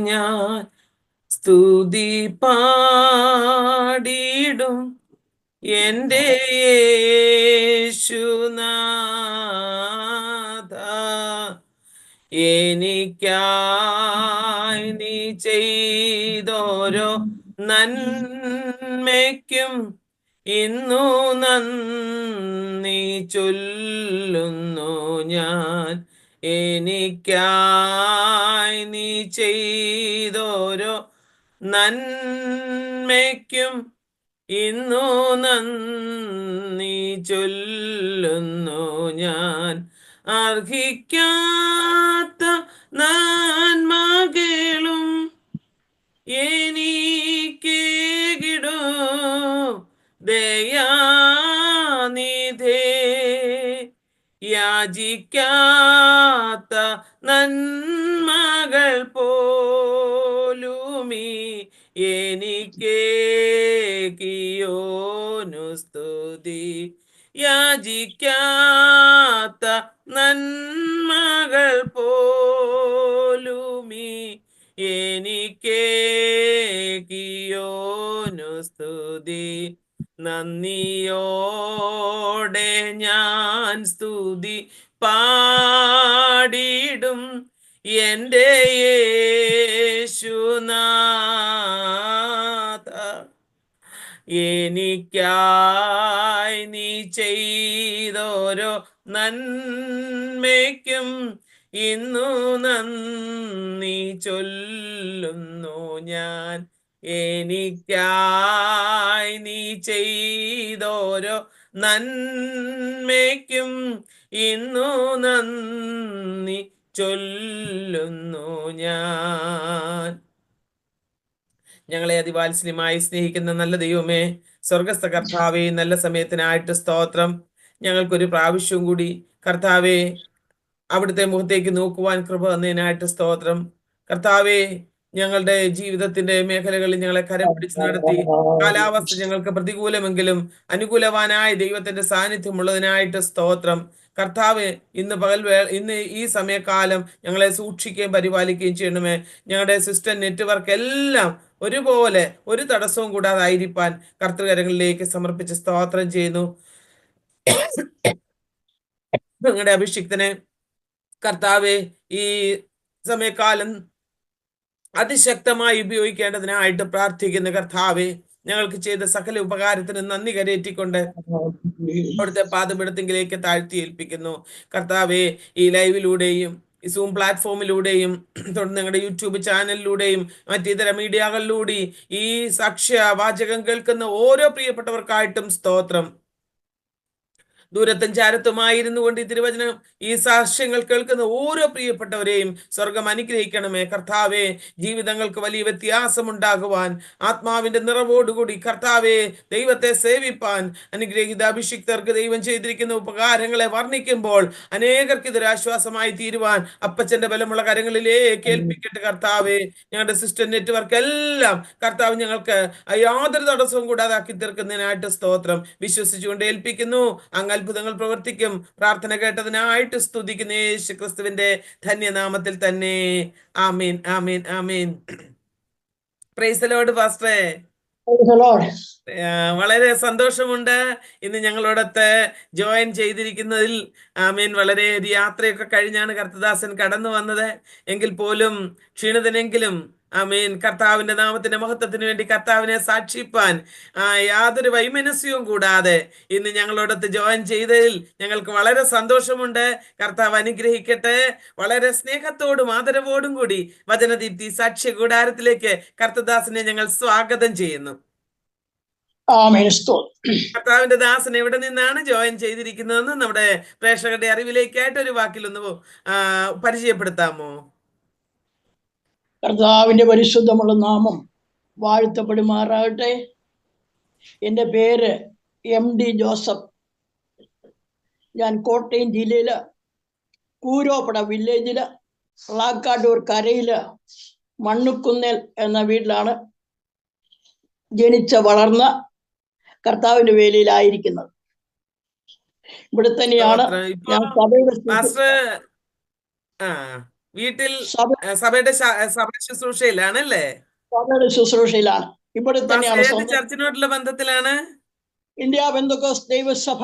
ഞാൻ സ്തുതി പാടിടും എൻ്റെ യേശുനാഥ. എനിക്കായി നീ ചെയ്തോരോ നന്മയ്ക്കും ഇന്നു നന്ദി ചൊല്ലുന്നു ഞാൻ. എനിക്കായി നീ ചെയ്തോരോ നന്മയ്ക്കും ഇന്നു നന്ദി ചൊല്ലുന്നു ഞാൻ. അർഹിക്കാത്ത നന്മകളും എനിക്കേകിടൂ ദയാനിധേ. യാചിക്കാത്ത നന്മകൾ പോലുമീ എനിക്കേകിയോനു സ്തുതി. യാചിക്കാത്ത നന്മകൾ പോലുമീ എനിക്കേകിയോനു സ്തുതി. നന്ദിയോടെ ഞാൻ സ്തുതി പാടിടും എൻ്റെ യേശുനാഥ. എനിക്കായി നീ ചെയ്തോരോ നന്മയ്ക്കും ഇന്നു നന്ദി ചൊല്ലുന്നു ഞാൻ. എനിക്കായി നീ ചെയ്തോരോ നന്മയ്ക്കും ഇന്നു നന്ദി ചൊല്ലുന്നു ഞാൻ. ഞങ്ങളെ അതിവാത്സല്യമായി സ്നേഹിക്കുന്ന നല്ല ദൈവമേ, സ്വർഗസ്ഥ കർത്താവേ, നല്ല സമയത്തിനായിട്ട് സ്തോത്രം. ഞങ്ങൾക്കൊരു പ്രാവശ്യവും കൂടി കർത്താവേ അവിടുത്തെ മുഖത്തേക്ക് നോക്കുവാൻ കൃപ തന്നതിനായിട്ട് സ്തോത്രം. കർത്താവേ, ഞങ്ങളുടെ ജീവിതത്തിന്റെ മേഖലകളിൽ ഞങ്ങളെ കരം പിടിച്ച് നടത്തി. കാലാവസ്ഥ ഞങ്ങൾക്ക് പ്രതികൂലമെങ്കിലും അനുകൂലവാനായ ദൈവത്തിന്റെ സാന്നിധ്യം ഉള്ളതിനായിട്ട് സ്തോത്രം. കർത്താവ്, ഇന്ന് ഈ സമയകാലം ഞങ്ങളെ സൂക്ഷിക്കുകയും പരിപാലിക്കുകയും ചെയ്യണമേ. ഞങ്ങളുടെ സിസ്റ്റം നെറ്റ്വർക്ക് എല്ലാം ഒരുപോലെ ഒരു തടസ്സവും കൂടാതായിരിക്കാൻ കർത്തൃകരങ്ങളിലേക്ക് സമർപ്പിച്ച് സ്തോത്രം ചെയ്യുന്നു. ഞങ്ങളുടെ അഭിഷിക്തനെ കർത്താവെ ഈ സമയകാലം അതിശക്തമായി ഉപയോഗിക്കേണ്ടതിനായിട്ട് പ്രാർത്ഥിക്കുന്ന കർത്താവെ, ഞങ്ങൾക്ക് ചെയ്ത സകല ഉപകാരത്തിന് നന്ദി കരേറ്റിക്കൊണ്ട് അവിടുത്തെ പാദപീഠത്തിലേക്ക് താഴ്ത്തി ഏൽപ്പിക്കുന്നു. കർത്താവെ, ഈ ലൈവിലൂടെയും ഈ സൂം പ്ലാറ്റ്ഫോമിലൂടെയും തുടർന്ന് ഞങ്ങളുടെ യൂട്യൂബ് ചാനലിലൂടെയും മറ്റിതര മീഡിയകളിലൂടെ ഈ സാക്ഷ്യ വാചകം കേൾക്കുന്ന ഓരോ പ്രിയപ്പെട്ടവർക്കായിട്ടും സ്തോത്രം. ദൂരത്തും ചാരത്തുമായിരുന്നു കൊണ്ട് ഈ തിരുവചനം ഈ സാക്ഷ്യങ്ങൾ കേൾക്കുന്ന ഓരോ പ്രിയപ്പെട്ടവരെയും സ്വർഗം അനുഗ്രഹിക്കണമേ. കർത്താവെ, ജീവിതങ്ങൾക്ക് വലിയ വ്യത്യാസമുണ്ടാകുവാൻ ആത്മാവിന്റെ നിറവോടുകൂടി കർത്താവെ ദൈവത്തെ സേവിപ്പാൻ അനുഗ്രഹീത അഭിഷിക്തർക്ക് ദൈവം ചെയ്തിരിക്കുന്ന ഉപകാരങ്ങളെ വർണ്ണിക്കുമ്പോൾ അനേകർക്ക് ഇതൊരാശ്വാസമായി തീരുവാൻ അപ്പച്ചന്റെ ബലമുള്ള കരങ്ങളിലേക്ക് ഏൽപ്പിക്കട്ടെ. കർത്താവെ, ഞങ്ങളുടെ സിസ്റ്റർ നെറ്റ്വർക്ക് എല്ലാം കർത്താവ് ഞങ്ങൾക്ക് യാതൊരു തടസ്സവും കൂടാതാക്കി തീർക്കുന്നതിനായിട്ട് സ്തോത്രം. വിശ്വസിച്ചുകൊണ്ട് ഏൽപ്പിക്കുന്നു. അങ്ങ് അത്ഭുതങ്ങൾ പ്രവർത്തിക്കും. പ്രാർത്ഥന കേട്ടതിനായിട്ട് സ്തുതിക്കുന്ന യേശു ക്രിസ്തുവിന്റെ ധന്യനാമത്തിൽ തന്നെ. ആമീൻ, ആമീൻ, ആമീൻ. പ്രൈസ് ദി ലോർഡ് പാസ്റ്ററേ. വളരെ സന്തോഷമുണ്ട് ഇന്ന് ഞങ്ങളോടൊത്ത് ജോയിൻ ചെയ്തിരിക്കുന്നതിൽ. ആമീൻ. വളരെ ഒരു യാത്രയൊക്കെ കഴിഞ്ഞാണ് കർത്തദാസൻ കടന്നു വന്നത്. എങ്കിൽ പോലും ക്ഷീണിതനെങ്കിലും ആമീൻ കർത്താവിന്റെ നാമത്തിന്റെ മഹത്വത്തിന് വേണ്ടി കർത്താവിനെ സാക്ഷിപ്പാൻ യാതൊരു വൈമനസ്യവും കൂടാതെ ഇന്ന് ഞങ്ങളോടൊത്ത് ജോയിൻ ചെയ്തതിൽ ഞങ്ങൾക്ക് വളരെ സന്തോഷമുണ്ട്. കർത്താവ് അനുഗ്രഹിക്കട്ടെ. വളരെ സ്നേഹത്തോടും ആദരവോടും കൂടി വചനദീപ്തി സാക്ഷ്യ കൂടാരത്തിലേക്ക് കർത്തദാസനെ ഞങ്ങൾ സ്വാഗതം ചെയ്യുന്നു. കർത്താവിന്റെ ദാസൻ എവിടെ നിന്നാണ് ജോയിൻ ചെയ്തിരിക്കുന്നതെന്ന് നമ്മുടെ പ്രേക്ഷകരുടെ അറിവിലേക്കായിട്ട് ഒരു വാക്കിലൊന്ന് പരിചയപ്പെടുത്താമോ? കർത്താവിന്റെ പരിശുദ്ധമുള്ള നാമം വാഴ്ത്തപ്പെടുമാറാകട്ടെ. എൻ്റെ പേര് MD ജോസഫ്. ഞാൻ കോട്ടയം ജില്ലയില് കൂരോപ്പട വില്ലേജില് ളാക്കാട്ടൂർ കരയില് മണ്ണുക്കുന്നേൽ എന്ന വീട്ടിലാണ് ജനിച്ച വളർന്ന കർത്താവിന്റെ വേലയിലായിരിക്കുന്നത്. ഇവിടെ തന്നെയാണ് ഞാൻ വീട്ടിൽ സഭ സഭയുടെ സഭ ശുശ്രൂഷയിലാണല്ലേ? സഭയുടെ ശുശ്രൂഷയിലാണ്. ഇവിടെ പാസ്റ്റർ തന്നെയാണ് ഏത് സ്വന്തം ചർച്ചിനോടുള്ള ബന്ധത്തിലാണ്? ഇന്ത്യ പെന്തക്കോസ്ത് ദൈവസഭ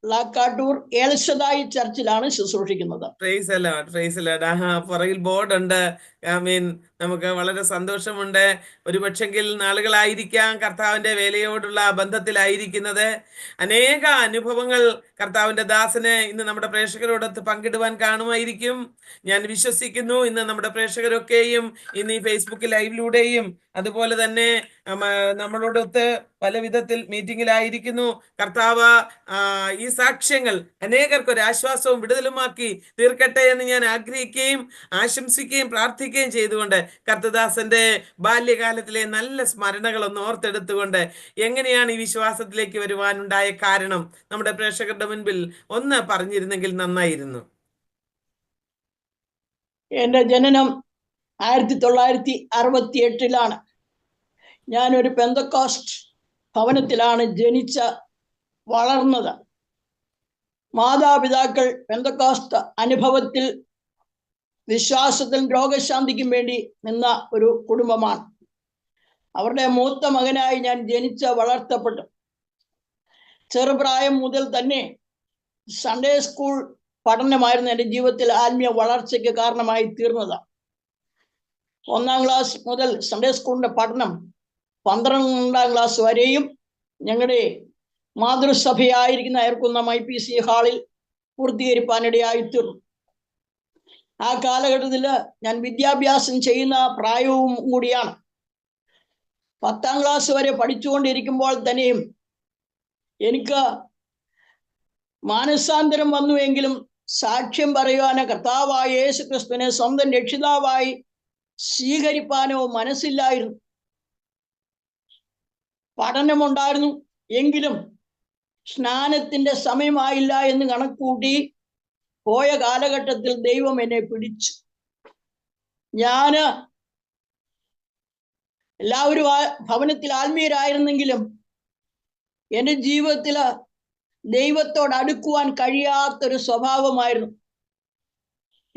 ലാക്കാട്ടൂർ ഏൽഷദായി ചർച്ചിലാണ് ശുശ്രൂഷിക്കുന്നത്. Praise a lot, praise a lot. ആഹാ, പുറകിൽ ബോർഡ് ഉണ്ട്. ഐ മീൻ, നമുക്ക് വളരെ സന്തോഷമുണ്ട്. ഒരു പക്ഷെങ്കിൽ നാളുകളായിരിക്കാം കർത്താവിന്റെ വേലയോടുള്ള ബന്ധത്തിലായിരിക്കുന്നത്. അനേക അനുഭവങ്ങൾ കർത്താവിന്റെ ദാസന് ഇന്ന് നമ്മുടെ പ്രേക്ഷകരോടൊത്ത് പങ്കിടുവാൻ കാണുമായിരിക്കും. ഞാൻ വിശ്വസിക്കുന്നു ഇന്ന് നമ്മുടെ പ്രേക്ഷകരൊക്കെയും ഇന്ന് ഈ ഫേസ്ബുക്ക് ലൈവിലൂടെയും അതുപോലെ തന്നെ നമ്മളോടൊത്ത് പല വിധത്തിൽ മീറ്റിംഗിലായിരിക്കുന്നു. കർത്താവ് ഈ സാക്ഷ്യങ്ങൾ അനേകർക്ക് ഒരു ആശ്വാസവും വിടുതലുമാക്കി തീർക്കട്ടെ എന്ന് ഞാൻ ആഗ്രഹിക്കുകയും ആശംസിക്കുകയും പ്രാർത്ഥിക്കുകയും ചെയ്തുകൊണ്ട് കർത്തദാസന്റെ ബാല്യകാലത്തിലെ നല്ല സ്മരണകളൊന്ന് ഓർത്തെടുത്തുകൊണ്ട് എങ്ങനെയാണ് ഈ വിശ്വാസത്തിലേക്ക് വരുവാനുണ്ടായ കാരണം നമ്മുടെ പ്രേക്ഷകരുടെ മുൻപിൽ ഒന്ന് പറഞ്ഞിരുന്നെങ്കിൽ നന്നായിരുന്നു. എന്റെ ജനനം 1968 ഞാനൊരു പെന്തക്കോസ്റ്റ് ഭവനത്തിലാണ് വളർന്നത്. മാതാപിതാക്കൾ പെന്തക്കോസ്ത് അനുഭവത്തിൽ വിശ്വാസത്തിലും രോഗശാന്തിക്കും വേണ്ടി നിന്ന ഒരു കുടുംബമാണ്. അവരുടെ മൂത്ത മകനായി ഞാൻ വളർത്തപ്പെട്ടു. ചെറുപ്രായം മുതൽ തന്നെ സൺഡേ സ്കൂൾ പഠനമായിരുന്നു എൻ്റെ ജീവിതത്തിൽ ആത്മീയ വളർച്ചയ്ക്ക് കാരണമായി തീർന്നത്. 1-ാം ക്ലാസ് മുതൽ സൺഡേ സ്കൂളിന്റെ പഠനം 12-ാം ക്ലാസ് വരെയും ഞങ്ങളുടെ മാതൃസഭയായിരിക്കുന്ന അയർക്കുന്നം IPC ഹാളിൽ പൂർത്തീകരിപ്പാനിടയായിത്തീർന്നു. ആ കാലഘട്ടത്തിൽ ഞാൻ വിദ്യാഭ്യാസം ചെയ്യുന്ന പ്രായവും കൂടിയാണ്. 10-ാം ക്ലാസ് വരെ പഠിച്ചുകൊണ്ടിരിക്കുമ്പോൾ തന്നെയും എനിക്ക് മാനസാന്തരം വന്നുവെങ്കിലും സാക്ഷ്യം പറയുവാനോ കർത്താവായ യേശു ക്രിസ്തുവിനെ സ്വന്തം രക്ഷിതാവായി സ്വീകരിപ്പാനോ മനസ്സില്ലായിരുന്നു. പഠനമുണ്ടായിരുന്നു എങ്കിലും സ്നാനത്തിന്റെ സമയമായില്ല എന്ന് കണക്കൂട്ടി പോയ കാലഘട്ടത്തിൽ ദൈവം എന്നെ പിടിച്ചു. എല്ലാവരും ഭവനത്തിൽ ആത്മീയരായിരുന്നെങ്കിലും എൻ്റെ ജീവിതത്തില് ദൈവത്തോട് അടുക്കുവാൻ കഴിയാത്തൊരു സ്വഭാവമായിരുന്നു.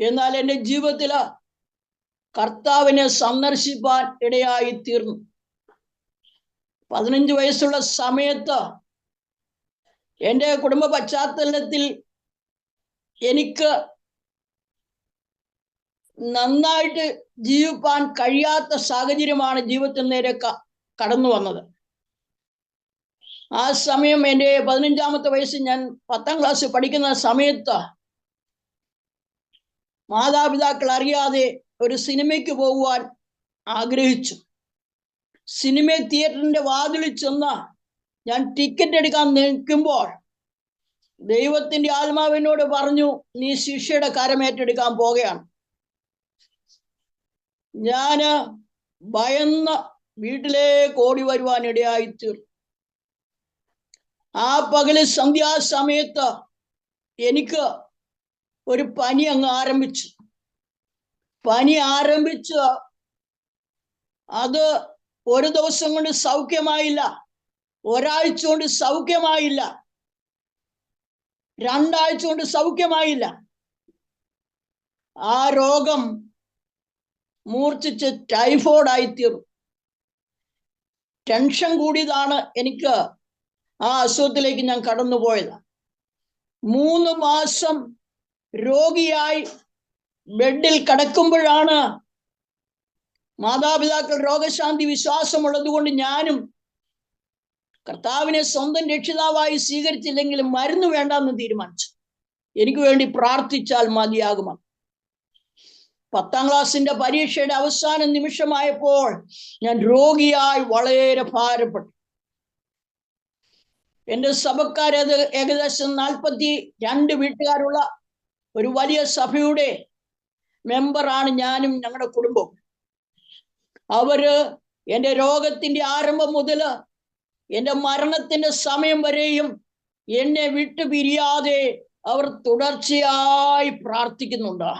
എന്നാൽ എൻ്റെ ജീവിതത്തില് കർത്താവിനെ സന്ദർശിപ്പാൻ ഇടയായി തീർന്നു. 15 വയസ്സുള്ള സമയത്ത് എൻ്റെ കുടുംബ പശ്ചാത്തലത്തിൽ എനിക്ക് നന്നായിട്ട് ജീവിപ്പാൻ കഴിയാത്ത സാഹചര്യമാണ് ജീവിതത്തിൽ നേരെ കടന്നു വന്നത്. ആ സമയം എൻ്റെ 15-ാമത്തെ വയസ്സിൽ ഞാൻ 10-ാം ക്ലാസ് പഠിക്കുന്ന സമയത്ത് മാതാപിതാക്കൾ അറിയാതെ ഒരു സിനിമയ്ക്ക് പോകുവാൻ ആഗ്രഹിച്ചു. സിനിമ തിയേറ്ററിന്റെ വാതിലിൽ ചെന്ന് ഞാൻ ടിക്കറ്റ് എടുക്കാൻ നിൽക്കുമ്പോൾ ദൈവത്തിന്റെ ആത്മാവിനോട് പറഞ്ഞു, നീ ശിക്ഷയുടെ കരമേറ്റെടുക്കാൻ പോകുകയാണ്. ഞാന് ഭയന്ന് വീട്ടിലേക്ക് ഓടി വരുവാൻ ഇടയായിത്തീർന്നു. ആ പകല് സന്ധ്യാസമയത്ത് എനിക്ക് ഒരു പനി അങ്ങ് ആരംഭിച്ചു. അത് ഒരു ദിവസം കൊണ്ട് സൗഖ്യമായില്ല, ഒരാഴ്ച കൊണ്ട് സൗഖ്യമായില്ല, 2 ആഴ്ച കൊണ്ട് സൗഖ്യമായില്ല. ആ രോഗം മൂർച്ഛിച്ച് ടൈഫോയിഡ് ആയിത്തീർന്നു. ടെൻഷൻ കൂടിയതാണ് എനിക്ക് ആ അസുഖത്തിലേക്ക് ഞാൻ കടന്നുപോയത്. 3 മാസം രോഗിയായി ബെഡിൽ കിടക്കുമ്പോഴാണ് മാതാപിതാക്കൾ രോഗശാന്തി വിശ്വാസമുള്ളത് കൊണ്ട് ഞാനും കർത്താവിനെ സ്വന്തം രക്ഷിതാവായി സ്വീകരിച്ചില്ലെങ്കിലും മരുന്ന് വേണ്ടെന്ന് തീരുമാനിച്ചു. എനിക്ക് വേണ്ടി പ്രാർത്ഥിച്ചാൽ മതിയാകുമെന്ന്. 10-ാം ക്ലാസ്സിന്റെ പരീക്ഷയുടെ അവസാന നിമിഷമായപ്പോൾ ഞാൻ രോഗിയായി വളരെ ഭാരപ്പെട്ടു. എൻ്റെ സഭക്കാരത് ഏകദേശം 42 വീട്ടുകാരുള്ള ഒരു വലിയ സഭയുടെ മെമ്പറാണ് ഞാനും ഞങ്ങളുടെ കുടുംബവും. അവര് എൻ്റെ രോഗത്തിന്റെ ആരംഭം മുതൽ എൻ്റെ മരണത്തിന്റെ സമയം വരെയും എന്നെ വിട്ടുപിരിയാതെ അവർ തുടർച്ചയായി പ്രാർത്ഥിക്കുന്നുണ്ട്.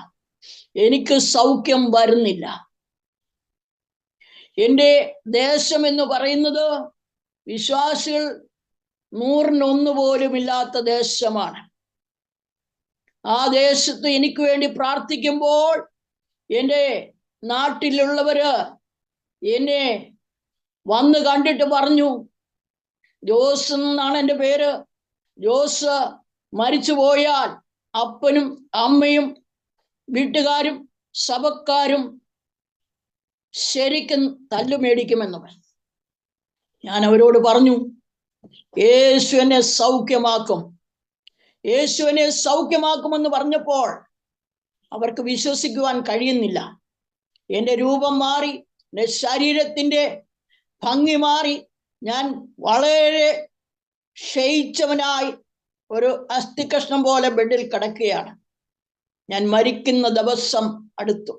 എനിക്ക് സൗഖ്യം വരുന്നില്ല. എൻ്റെ ദേശം എന്ന് പറയുന്നത് വിശ്വാസികൾ 100-1 പോലും ഇല്ലാത്ത ദേശമാണ്. ആ ദേശത്ത് എനിക്ക് വേണ്ടി പ്രാർത്ഥിക്കുമ്പോൾ എൻ്റെ നാട്ടിലുള്ളവര് എന്നെ വന്ന് കണ്ടിട്ട് പറഞ്ഞു, ജോസ് എന്നാണ് എൻ്റെ പേര്, ജോസ് മരിച്ചു പോയാൽ അപ്പനും അമ്മയും വീട്ടുകാരും സഭക്കാരും ശരിക്കും തല്ലുമേടിക്കുമെന്ന് പറഞ്ഞു. ഞാൻ അവരോട് പറഞ്ഞു, യേശു എന്നെ സൗഖ്യമാക്കും, യേശു എന്നെ സൗഖ്യമാക്കുമെന്ന് പറഞ്ഞപ്പോൾ അവർക്ക് വിശ്വസിക്കുവാൻ കഴിയുന്നില്ല. എൻ്റെ രൂപം മാറി, എൻ്റെ ശരീരത്തിൻ്റെ ഭംഗി മാറി, ഞാൻ വളരെ ക്ഷയിച്ചവനായി ഒരു അസ്ഥികഷ്ണം പോലെ ബെഡിൽ കിടക്കുകയാണ്. ഞാൻ മരിക്കുന്ന ദിവസം അടുത്തു.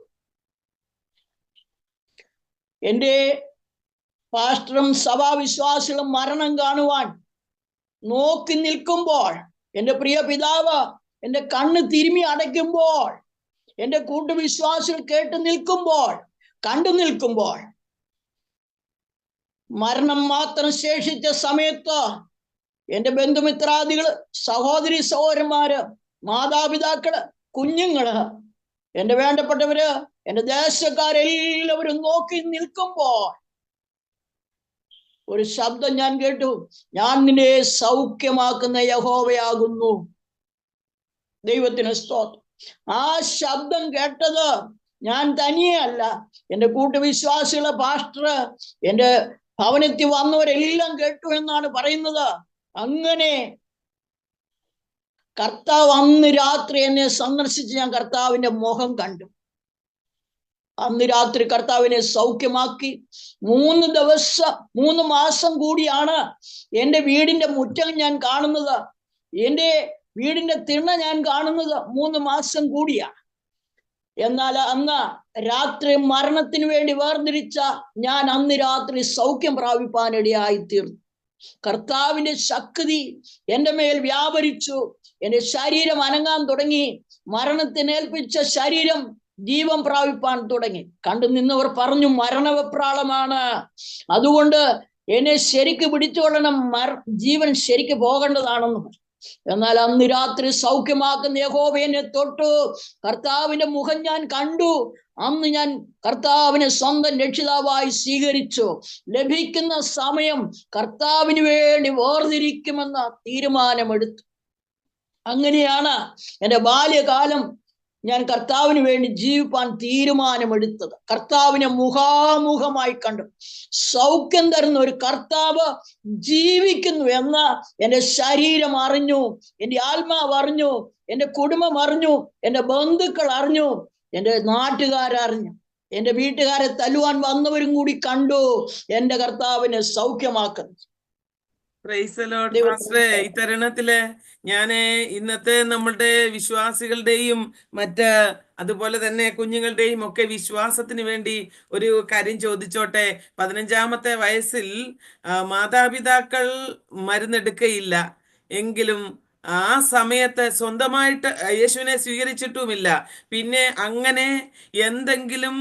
എൻ്റെ പാസ്റ്ററും സഭാവിശ്വാസികളും മരണം കാണുവാൻ നോക്കി നിൽക്കുമ്പോൾ, എൻ്റെ പ്രിയ പിതാവ് എൻ്റെ കണ്ണ് തിരുമ്മി അടയ്ക്കുമ്പോൾ, എൻ്റെ കൂട്ടുവിശ്വാസികൾ കേട്ട് നിൽക്കുമ്പോൾ, കണ്ടു നിൽക്കുമ്പോൾ, മരണം മാത്രം ശേഷിച്ച സമയത്ത് എൻ്റെ ബന്ധുമിത്രാദികള്, സഹോദരി സഹോദരന്മാര്, മാതാപിതാക്കള്, കുഞ്ഞുങ്ങള്, എൻ്റെ വേണ്ടപ്പെട്ടവര്, എൻ്റെ ദേശക്കാരെല്ലാവരും നോക്കി നിൽക്കുമ്പോൾ ഒരു ശബ്ദം ഞാൻ കേട്ടു, ഞാൻ നിന്നെ സൗഖ്യമാക്കുന്ന യഹോവയാകുന്നു. ദൈവത്തിന് സ്തോത്രം. ആ ശബ്ദം കേട്ടത് ഞാൻ തനിയല്ല, എൻ്റെ കൂട്ടുവിശ്വാസികളെ, പാസ്റ്റർ, എൻ്റെ ഭവനത്തിൽ വന്നവരെല്ലാം കേട്ടു എന്നാണ് പറയുന്നത്. അങ്ങനെ കർത്താവ് അന്ന് രാത്രി എന്നെ സന്ദർശിച്ച് ഞാൻ കർത്താവിന്റെ മുഖം കണ്ടു. അന്ന് രാത്രി കർത്താവിനെ സൗഖ്യമാക്കി. 3 മാസം കൂടിയാണ് എൻ്റെ വീടിന്റെ മുറ്റം ഞാൻ കാണുന്നത്, എൻ്റെ വീടിന്റെ തിണ്ണ ഞാൻ കാണുന്നത് 3 മാസം കൂടിയാണ്. എന്നാൽ അന്ന് രാത്രി മരണത്തിന് വേണ്ടി വേർതിരിച്ച ഞാൻ അന്ന് രാത്രി സൗഖ്യം പ്രാപിപ്പാനിടയായി തീർന്നു. കർത്താവിന്റെ ശക്തി എൻ്റെ മേൽ വ്യാപരിച്ചു. എൻ്റെ ശരീരം അനങ്ങാൻ തുടങ്ങി. മരണത്തിനേൽപ്പിച്ച ശരീരം ജീവൻ പ്രാപിപ്പാൻ തുടങ്ങി. കണ്ടു നിന്നവർ പറഞ്ഞു, മരണവെപ്രാളമാണ്, അതുകൊണ്ട് എന്നെ ശരിക്ക് പിടിച്ചുകൊള്ളണം, ജീവൻ ശരിക്ക് പോകേണ്ടതാണെന്ന്. എന്നാൽ അന്ന് രാത്രി സൗഖ്യമാക്കുന്ന യഹോവ എന്നെ തൊട്ടു. കർത്താവിന്റെ മുഖം ഞാൻ കണ്ടു. അന്ന് ഞാൻ കർത്താവിനെ സ്വന്തം രക്ഷിതാവായി സ്വീകരിച്ചു. ലഭിക്കുന്ന സമയം കർത്താവിന് വേണ്ടി വേർതിരിക്കുമെന്ന തീരുമാനമെടുത്തു. അങ്ങനെയാണ് എൻ്റെ ബാല്യകാലം ഞാൻ കർത്താവിന് വേണ്ടി ജീവിപ്പാൻ തീരുമാനമെടുത്തത്. കർത്താവിനെ മുഖാമുഖമായി കണ്ടു. സൗഖ്യം തരുന്ന ഒരു കർത്താവ് ജീവിക്കുന്നു എന്ന് എൻ്റെ ശരീരം അറിഞ്ഞു, എൻ്റെ ആത്മാവ് അറിഞ്ഞു, എൻ്റെ കുടുംബം അറിഞ്ഞു, എൻ്റെ ബന്ധുക്കൾ അറിഞ്ഞു, എൻ്റെ നാട്ടുകാരറിഞ്ഞു, എൻ്റെ വീട്ടുകാരെ തല്ലുവാൻ വന്നവരും കൂടി കണ്ടു എൻ്റെ കർത്താവിനെ സൗഖ്യമാക്കുന്നു. ഈ തരുണത്തില് ഞാന് ഇന്നത്തെ നമ്മളുടെ വിശ്വാസികളുടെയും മറ്റ് അതുപോലെ തന്നെ കുഞ്ഞുങ്ങളുടെയും ഒക്കെ വിശ്വാസത്തിന് വേണ്ടി ഒരു കാര്യം ചോദിച്ചോട്ടെ. 15-ാമത്തെ വയസ്സിൽ മാതാപിതാക്കൾ മരുന്നെടുക്കയില്ല എങ്കിലും ആ സമയത്ത് സ്വന്തമായിട്ട് യേശുവിനെ സ്വീകരിച്ചിട്ടുമില്ല. പിന്നെ അങ്ങനെ എന്തെങ്കിലും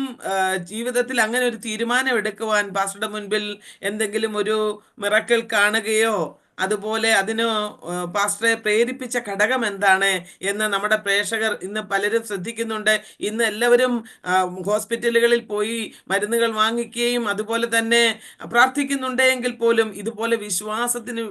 ജീവിതത്തിൽ അങ്ങനെ ഒരു തീരുമാനം എടുക്കുവാൻ പാസ്റ്ററുടെ മുൻപിൽ എന്തെങ്കിലും ഒരു മിറക്കിൾ കാണുകയോ അതുപോലെ അതിന് പാസ്റ്ററെ പ്രേരിപ്പിച്ച ഘടകം എന്താണ് എന്ന് നമ്മുടെ പ്രേക്ഷകർ ഇന്ന് പലരും ശ്രദ്ധിക്കുന്നുണ്ട്. ഇന്ന് എല്ലാവരും ഹോസ്പിറ്റലുകളിൽ പോയി മരുന്നുകൾ വാങ്ങിക്കുകയും അതുപോലെ തന്നെ പ്രാർത്ഥിക്കുന്നുണ്ടെങ്കിൽ പോലും ഇതുപോലെ വിശ്വാസത്തിന്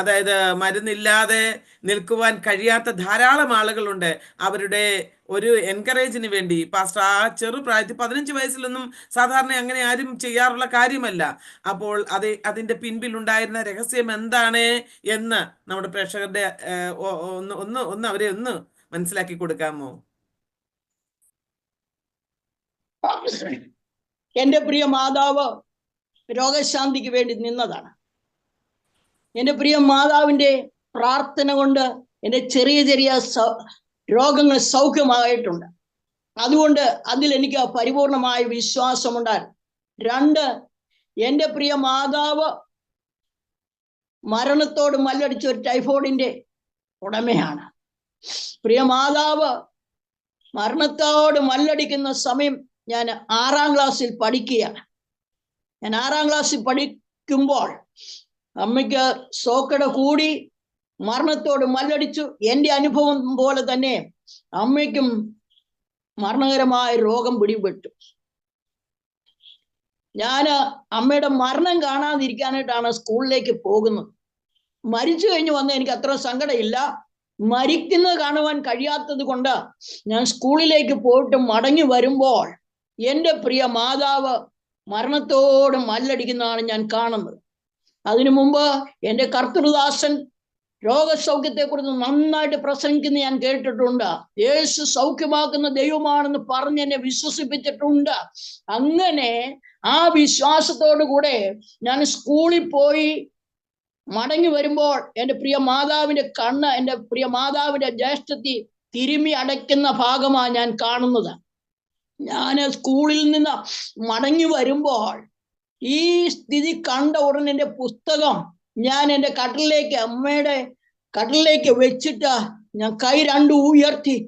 അതായത് മരുന്നില്ലാതെ നിൽക്കുവാൻ കഴിയാത്ത ധാരാളം ആളുകളുണ്ട്. അവരുടെ ഒരു എൻകറേജിന് വേണ്ടി പാസ്റ്റർ ആ ചെറുപ്രായത്തിൽ 15 വയസ്സിലൊന്നും സാധാരണ അങ്ങനെ ആരും ചെയ്യാറുള്ള കാര്യമല്ല. അപ്പോൾ അതിൻ്റെ പിൻപിലുണ്ടായിരുന്ന രഹസ്യം എന്താണ് എന്ന് നമ്മുടെ പ്രേക്ഷകരുടെ ഒന്ന് അവരെ ഒന്ന് മനസ്സിലാക്കി കൊടുക്കാമോ? എൻ്റെ പ്രിയ മാതാവ് രോഗശാന്തിക്ക് വേണ്ടി നിന്നതാണ്. എൻ്റെ പ്രിയ മാതാവിൻ്റെ പ്രാർത്ഥന കൊണ്ട് എൻ്റെ ചെറിയ ചെറിയ രോഗങ്ങൾ സൗഖ്യമായിട്ടുണ്ട്. അതുകൊണ്ട് അതിൽ എനിക്ക് പരിപൂർണമായ വിശ്വാസമുണ്ടായിരുന്നു. 2, എൻ്റെ പ്രിയ മാതാവ് മരണത്തോട് മല്ലടിച്ച ഒരു ടൈഫോയിഡിന്റെ ഉടമയാണ്. പ്രിയ മാതാവ് മരണത്തോട് മല്ലടിക്കുന്ന സമയം ഞാൻ 6-ാം ക്ലാസ്സിൽ പഠിക്കുകയാണ്. ഞാൻ 6-ാം ക്ലാസ്സിൽ പഠിക്കുമ്പോൾ അമ്മയ്ക്ക് സോക്കട കൂടി മരണത്തോട് മല്ലടിച്ചു. എൻ്റെ അനുഭവം പോലെ തന്നെ അമ്മയ്ക്കും മരണകരമായ രോഗം പിടിപെട്ടു. ഞാന് അമ്മയുടെ മരണം കാണാതിരിക്കാനായിട്ടാണ് സ്കൂളിലേക്ക് പോകുന്നത്. മരിച്ചു കഴിഞ്ഞ് വന്ന് എനിക്ക് അത്ര സങ്കടമില്ല. മരിക്കുന്നത് കാണുവാൻ കഴിയാത്തത് കൊണ്ട് ഞാൻ സ്കൂളിലേക്ക് പോയിട്ട് മടങ്ങി വരുമ്പോൾ എൻ്റെ പ്രിയ മാതാവ് മരണത്തോട് മല്ലടിക്കുന്നതാണ് ഞാൻ കാണുന്നത്. അതിനു മുമ്പ് എൻ്റെ കർത്തൃദാസൻ രോഗസൗഖ്യത്തെക്കുറിച്ച് നന്നായിട്ട് പ്രസംഗിക്കുന്ന ഞാൻ കേട്ടിട്ടുണ്ട്. യേശു സൗഖ്യമാക്കുന്ന ദൈവമാണെന്ന് പറഞ്ഞ് എന്നെ വിശ്വസിപ്പിച്ചിട്ടുണ്ട്. അങ്ങനെ ആ വിശ്വാസത്തോടു കൂടെ ഞാൻ സ്കൂളിൽ പോയി മടങ്ങി വരുമ്പോൾ എൻ്റെ പ്രിയ മാതാവിന്റെ കണ്ണ്, എൻ്റെ പ്രിയ മാതാവിന്റെ ജ്യേഷ്ഠത്തി തിരുമ്മി അടയ്ക്കുന്ന ഭാഗമാണ് ഞാൻ കാണുന്നത്. ഞാൻ സ്കൂളിൽ നിന്ന് മടങ്ങി വരുമ്പോൾ ഈ സ്ഥിതി കണ്ട ഉടനെ എൻ്റെ പുസ്തകം ഞാൻ എൻ്റെ കട്ടിലേക്ക്, അമ്മയുടെ കട്ടിലേക്ക് വെച്ചിട്ട് ഞാൻ കൈ രണ്ടും ഉയർത്തി